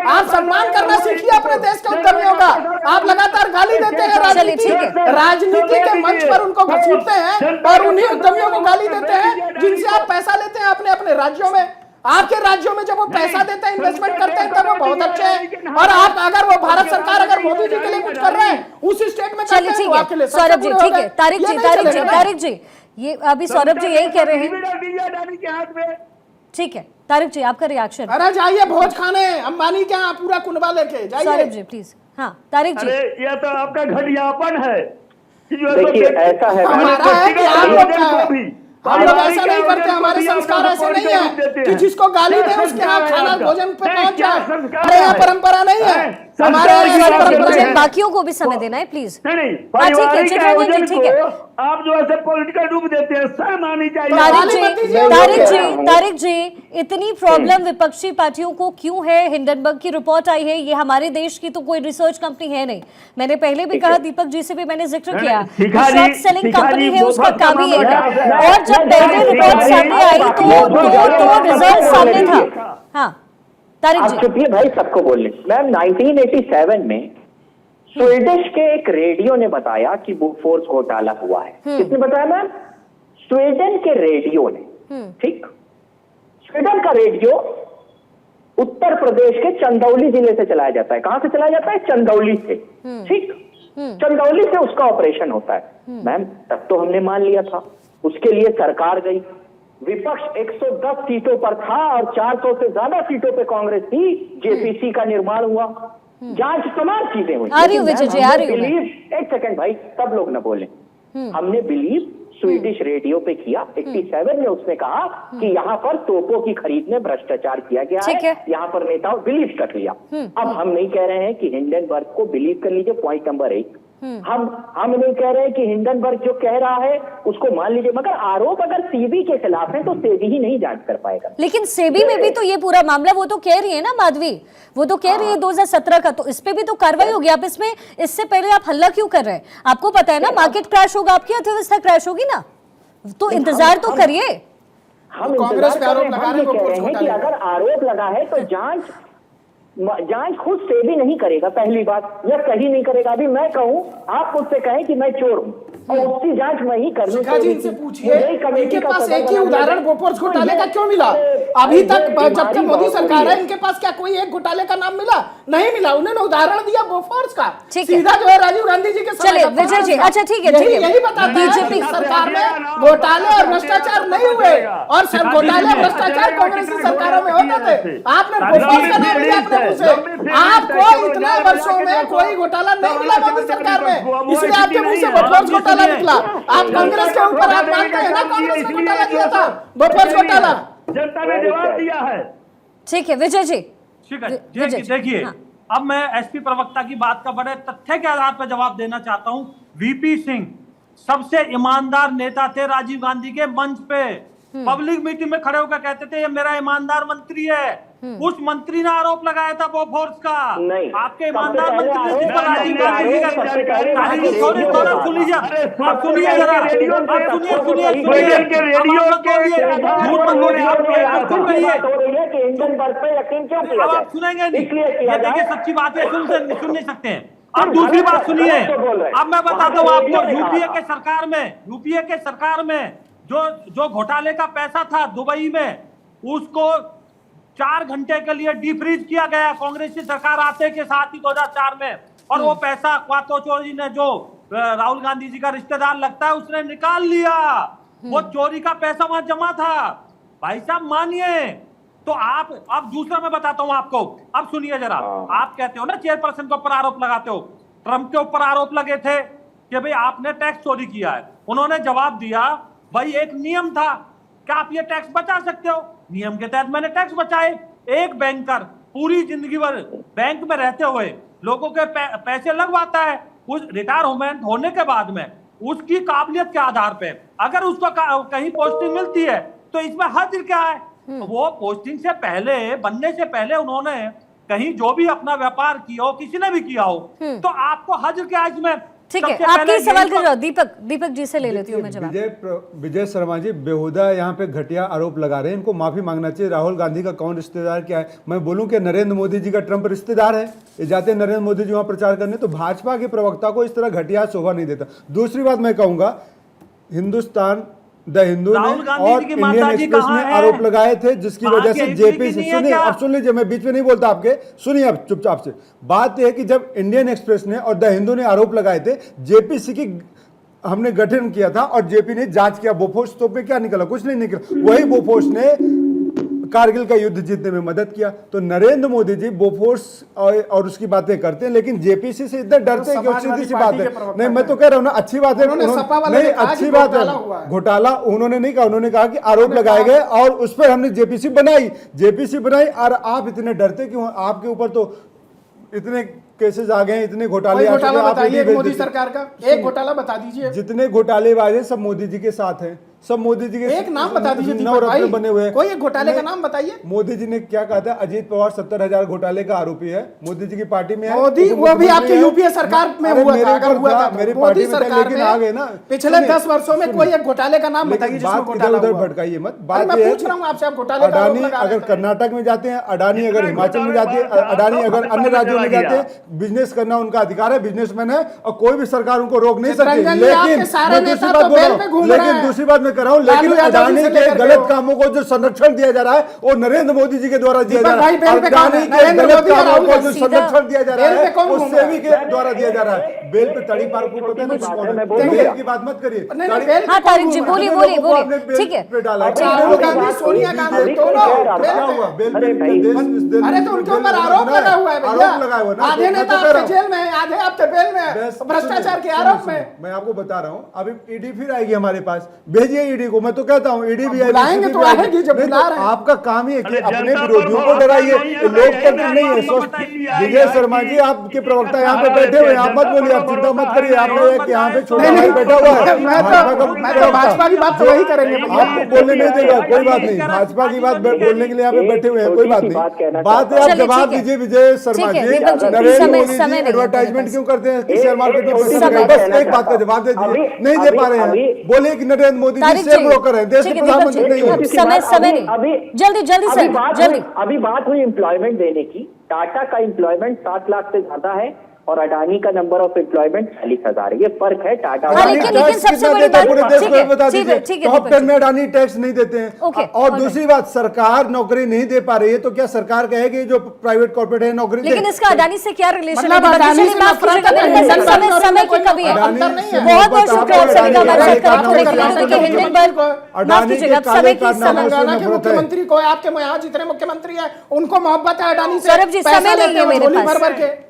आप सम्मान करना सीखिए अपने देश के उद्यमियों का। आप लगातार गाली देते हैं, राजनीति के मंच पर उनको घसीटते हैं और उन्हीं उद्यमियों को गाली देते हैं जिनसे आप पैसा लेते हैं अपने अपने राज्यों में। आपके राज्यों में जब वो पैसा देते हैं, इन्वेस्टमेंट करते हैं, तब वो बहुत अच्छे हैं। और आप अगर वो भारत सरकार अगर मोदी जी के लिए कुछ कर रहे हैं उस स्टेट में करते हैं तो आपके लिए सौरभ जी ठीक है। तारिक जी ये अभी सौरभ जी यही कह रहे हैं, ठीक है। तारिक जी आपका रिएक्शन? अरे जाइए भोज खाने अंबानी क्या पूरा कुनबा लेके जाइए। सौरभ जी प्लीज। हाँ तारिक जी, ये तो आपका घटियापन है। कि जो है देखिए ऐसा है हमारा है कि आप लोग का है। हम लोग ऐसा नहीं करते, हमारे संस्कार ऐसे नहीं है कि जिसको गाली दे उसके यहाँ खाना भोजन पे पहुंच जाए। हमारे यहाँ परंपरा नहीं है, हमारे यहाँ ऐसा परंपरा मुझे नहीं। बाकियों को भी समय देना है प्लीज। नहीं हाँ, ठीक है, पारिवारिक चित्ररंजन जी, आयोजन ठीक है। को आप जो है पॉलिटिकल रूप देते हैं, शर्म आनी चाहिए। तारिक जी, इतनी प्रॉब्लम विपक्षी पार्टियों को क्यों है? हिंडनबर्ग की रिपोर्ट आई है, ये हमारे देश की तो कोई रिसर्च कंपनी है नहीं। मैंने पहले भी कहा, दीपक जी से भी मैंने जिक्र किया, शॉर्ट सेलिंग कंपनी है, उसका काम ही है। और जब पहले रिपोर्ट सामने आई तो रिजल्ट सामने था। हाँ तारिक आप जी, चुपिए भाई, सबको बोलने। मैम 1987 में स्वीडिश के एक रेडियो ने बताया कि बोफोर्स घोटाला हुआ है। किसने बताया मैम? स्वीडन के रेडियो ने। ठीक, स्वीडन का रेडियो उत्तर प्रदेश के चंदौली जिले से चलाया जाता है। कहां से चलाया जाता है? चंदौली से। ठीक, चंदौली से उसका ऑपरेशन होता है। मैम तब तो हमने मान लिया था, उसके लिए सरकार गई, विपक्ष 110 सीटों पर था और 400 से ज्यादा सीटों पे कांग्रेस थी। जेपीसी का निर्माण हुआ, जांच, तमाम चीजें हुई। आ रही हूँ विजय जी, आ रही हूँ मैं। एक सेकंड भाई, सब लोग न बोले। हमने बिलीव स्वीडिश रेडियो पे किया। 87 में उसने कहा कि यहाँ पर तोपों की खरीद में भ्रष्टाचार किया गया ठीक है। यहाँ पर नेताओं बिलीव कर लिया। अब हम नहीं कह रहे हैं कि हिंडनबर्ग को बिलीव कर लीजिए, पॉइंट नंबर 1। हम नहीं कह रहे हैं कि हिंडनबर्ग जो कह रहा है उसको मान लीजिए, मगर आरोप अगर सेबी के खिलाफ है तो सेबी ही नहीं जांच कर पाएगा। लेकिन सेबी में भी तो ये पूरा मामला, वो तो कह रही है ना माधवी, वो तो कह रही है 2017 का, तो इस पे भी तो कार्रवाई होगी। आप इसमें इससे पहले आप हल्ला क्यों कर रहे हैं? आपको पता है ना मार्केट क्रैश होगा, आपकी अर्थव्यवस्था क्रैश होगी ना, तो इंतजार तो करिए। हम कांग्रेस पे आरोप लगा रहे हैं कि अगर आरोप लगा है तो जांच खुद से भी नहीं करेगा, पहली बात, या सही नहीं करेगा। अभी मैं कहूं, आप मुझसे कहें कि मैं चोर हूं और उसकी जांच मैं ही करनी शिखा जी इनसे पूछिए, इनके पास एक ही उदाहरण बोफोर्स घोटाले का क्यों मिला? अभी तक जब से मोदी सरकार है, इनके पास क्या कोई एक घोटाले का नाम मिला? नहीं मिला। उन्होंने उदाहरण दिया बोफोर्स का, सीधा जो है राजीव गांधी जी के समय चलिए का विजय जी, अच्छा ठीक है, यही बताता है कि सरकार में घोटाले और भ्रष्टाचार नहीं हुए, और सब घोटाले भ्रष्टाचार कांग्रेस की सरकारों में होते थे। आपने बोफोर्स का नाम लिया अपने मुंह से। आपको इतने वर्षों में कोई घोटाला नहीं मिला मोदी सरकार में, इसलिए आपके मुंह से बोफोर्स घोटाला निकला। आप कांग्रेस के ऊपर आप मानते हैं ना, कांग्रेस ने घोटाला किया था, बोफोर्स घोटाला। जनता ने जवाब दिया है। ठीक है विजय जी, ठीक है। देखिए, अब मैं एसपी प्रवक्ता की बात का बड़े तथ्य के आधार पर जवाब देना चाहता हूं। वीपी सिंह सबसे ईमानदार नेता थे राजीव गांधी के मंच पे, पब्लिक मीटिंग में खड़े होकर कहते थे ये मेरा ईमानदार मंत्री है। उस मंत्री ने आरोप लगाया था बोफोर्स का। आपके ईमानदार मंत्री ने जिस पर राजीव गांधी जी का सुनिए जरा, आप आप सुनेंगे नहीं, ये देखिए सच्ची बात है, सुन नहीं सकते हैं। अब दूसरी बात सुनिए, अब मैं बताता हूँ आपको, यूपीए के सरकार में जो घोटाले का पैसा था दुबई में, उसको 4 घंटे के लिए डीफ्रीज किया गया कांग्रेस की सरकार आते के साथ ही 2004 में। और वो पैसा क्वातो चोरी ने, जो राहुल गांधी जी का रिश्तेदार लगता है, उसने निकाल लिया। वो चोरी का पैसा वहां जमा था। भाई साहब मानिए, तो आप, अब दूसरा मैं बताता हूं आपको, अब सुनिए जरा। आप कहते हो ना चेयरपर्सन के ऊपर आरोप लगाते हो, ट्रंप के ऊपर आरोप लगे थे कि भाई आपने टैक्स चोरी किया है। उन्होंने जवाब दिया भाई एक नियम था, क्या आप ये टैक्स बचा सकते हो? नियम के तहत मैंने टैक्स बचाए। एक बैंकर पूरी जिंदगी भर बैंक में रहते हुए लोगों के पैसे लगवाता है, उस रिटायरमेंट होने के बाद में उसकी काबिलियत के आधार पे अगर उसको कहीं पोस्टिंग मिलती है तो इसमें हर्ज क्या है? वो पोस्टिंग से पहले, बनने से पहले उन्होंने कहीं जो भी अपना व्यापार किया हो, किसी ने भी किया हो, तो आपको हर्ज क्या है इसमें? ठीक है, आपके सवाल का जवाब दीपक जी से ले लेती हूँ मैं जवाब। विजय शर्मा जी बेहुदा यहाँ पे घटिया आरोप लगा रहे हैं, इनको माफी मांगना चाहिए। राहुल गांधी का कौन रिश्तेदार क्या है? मैं बोलूं कि नरेंद्र मोदी जी का ट्रंप रिश्तेदार है, ये जाते हैं नरेंद्र मोदी जी वहाँ प्रचार करने, तो भाजपा के प्रवक्ता को इस तरह घटिया शोभा नहीं देता। दूसरी बात मैं कहूंगा, हिंदुस्तान द हिंदू ने और इंडियन एक्सप्रेस ने आरोप लगाए थे, जिसकी वजह से जेपीसी, सुनिए अब सुन लीजिए, मैं बीच में नहीं बोलता आपके, सुनिए अब चुपचाप से। बात यह है कि जब इंडियन एक्सप्रेस ने और द हिंदू ने आरोप लगाए थे, जेपीसी की हमने गठन किया था और जेपी ने जांच किया बोफोर्स, तो पे क्या निकला? कुछ नहीं निकला। वही बोफोर्स ने कारगिल का युद्ध जीतने में मदद किया। तो नरेंद्र मोदी जी बोफोर्स और उसकी बातें करते हैं, लेकिन जेपीसी से इतना डरते हैं कि सीधी सी बात है। नहीं, मैं तो कह रहा हूँ ना, अच्छी बात है, नहीं अच्छी बात है, घोटाला उन्होंने नहीं कहा, उन्होंने कहा कि आरोप लगाए गए और उस पर हमने जेपीसी बनाई और आप इतने डरते क्यों? आपके ऊपर तो इतने केसेस आ गए, इतने घोटाले आ चुके हैं। घोटाला बताइए मोदी सरकार का, एक घोटाला बता दीजिए। जितने घोटालेबाज हैं सब मोदी जी के साथ हैं, सब मोदी जी के। एक नाम बता दीजिए दीपक भाई, बने हुए हैं। कोई एक घोटाले का नाम बताइए। मोदी जी ने क्या कहा था? अजीत पवार 70,000 घोटाले का आरोपी है, मोदी जी की पार्टी में है। मोदी वो भी आपकी यूपीए सरकार में हुआ था, अगर हुआ था मेरी मोदी पार्टी में था, सरकार लेकिन आ गए ना। पिछले 10 वर्षों में कोई एक घोटाले का नाम बताइए जिसमें घोटाला उधर हुआ। भटकाइए मत। बात मैं पूछ रहा हूं आपसे, आप घोटाले का आरोप अडानी लगा रहे अगर हैं। कर्नाटक में जाते हैं, अडानी अगर हिमाचल में जाते हैं, अडानी अगर अन्य राज्यों में जाते हैं, बिजनेस करना उनका अधिकार है, बिजनेसमैन है और कोई भी सरकार उनको रोक नहीं सकती। लेकिन दूसरी बात मैं कर रहा हूँ, लेकिन अडानी के गलत कामों को जो संरक्षण दिया जा रहा है वो नरेंद्र मोदी जी के द्वारा दिया जा रहा है। अडानी के गलत कामों को जो संरक्षण दिया जा रहा है वो सेबी के द्वारा दिया जा रहा है। बेल पे तड़ी पार को पता नहीं, बेल की बात मत करिए। हाँ तारिक जी, बोलिए बोलिए बोलिए, ठीक है। राहुल गांधी, सोनिया गांधी दोनों अरे तो उनके ऊपर आरोप लगा हुआ है भैया। आधे नेता आपके जेल में है, आधे आपके बेल में है, भ्रष्टाचार के आरोप में। मैं आपको बता रहा हूँ, अभी ईडी फिर आएगी हमारे पास, भेजिए ईडी को। मैं तो कहता हूँ ईडी भी बुलाएंगे तो आएगी, जब बुला रहे हैं। आपका काम ही है कि अपने विरोधियों को डराइए, लोकतंत्र नहीं है। विजय शर्मा जी आपके प्रवक्ता यहाँ पे बैठे हुए हैं, आप मत बोलिए, आप चिंता मत करिए। आपने यहाँ पे छोटा भाई बैठा हुआ है, मैं तो भाजपा की बात तो वही करेंगे, आपको बोलने नहीं देगा, कोई बात नहीं। भाजपा की बात बोलने के लिए यहाँ पे बैठे हुए हैं, कोई बात नहीं। बात है, आप जवाब दीजिए विजय शर्मा जी। नरेंद्र मोदी जी एडवर्टाइजमेंट क्यों करते हैं शेयर मार्केट में? बस एक बात का जवाब दे दीजिए, नहीं दे पा रहे हैं। बोलिए कि नरेंद्र मोदी जी शेयर ब्रोकर है, देश के प्रधानमंत्री नहीं है। समय नहीं, जल्दी सर, जल्दी। अभी बात हुई एम्प्लॉयमेंट देने की। टाटा का एम्प्लॉयमेंट 7 लाख से ज्यादा है और अडानी का नंबर ऑफ एम्प्लॉयमेंट 40,000 है। ये फर्क है टाटा। लेकिन सबसे बड़ी बात, पूरे देश को बता ठीक है, दीजिए, टॉप 10 में अडानी टैक्स नहीं देते हैं। और दूसरी बात, सरकार नौकरी नहीं दे पा रही है तो क्या सरकार कहेगी जो प्राइवेट कॉर्पोरेट है नौकरी? लेकिन इसका अडानी से क्या रिलेशन है? समय की कमी है। बहुत बहुत शुक्रिया आप सभी का हमारे साथ कनेक्ट होने के लिए। देखिए हिंडनबर्ग, माफ कीजिएगा, अब समय की तेलंगाना के मुख्यमंत्री को, आपके यहाँ जितने मुख्यमंत्री हैं उनको मोहब्बत है अडानी से। सौरभ जी, समय नहीं है मेरे पास।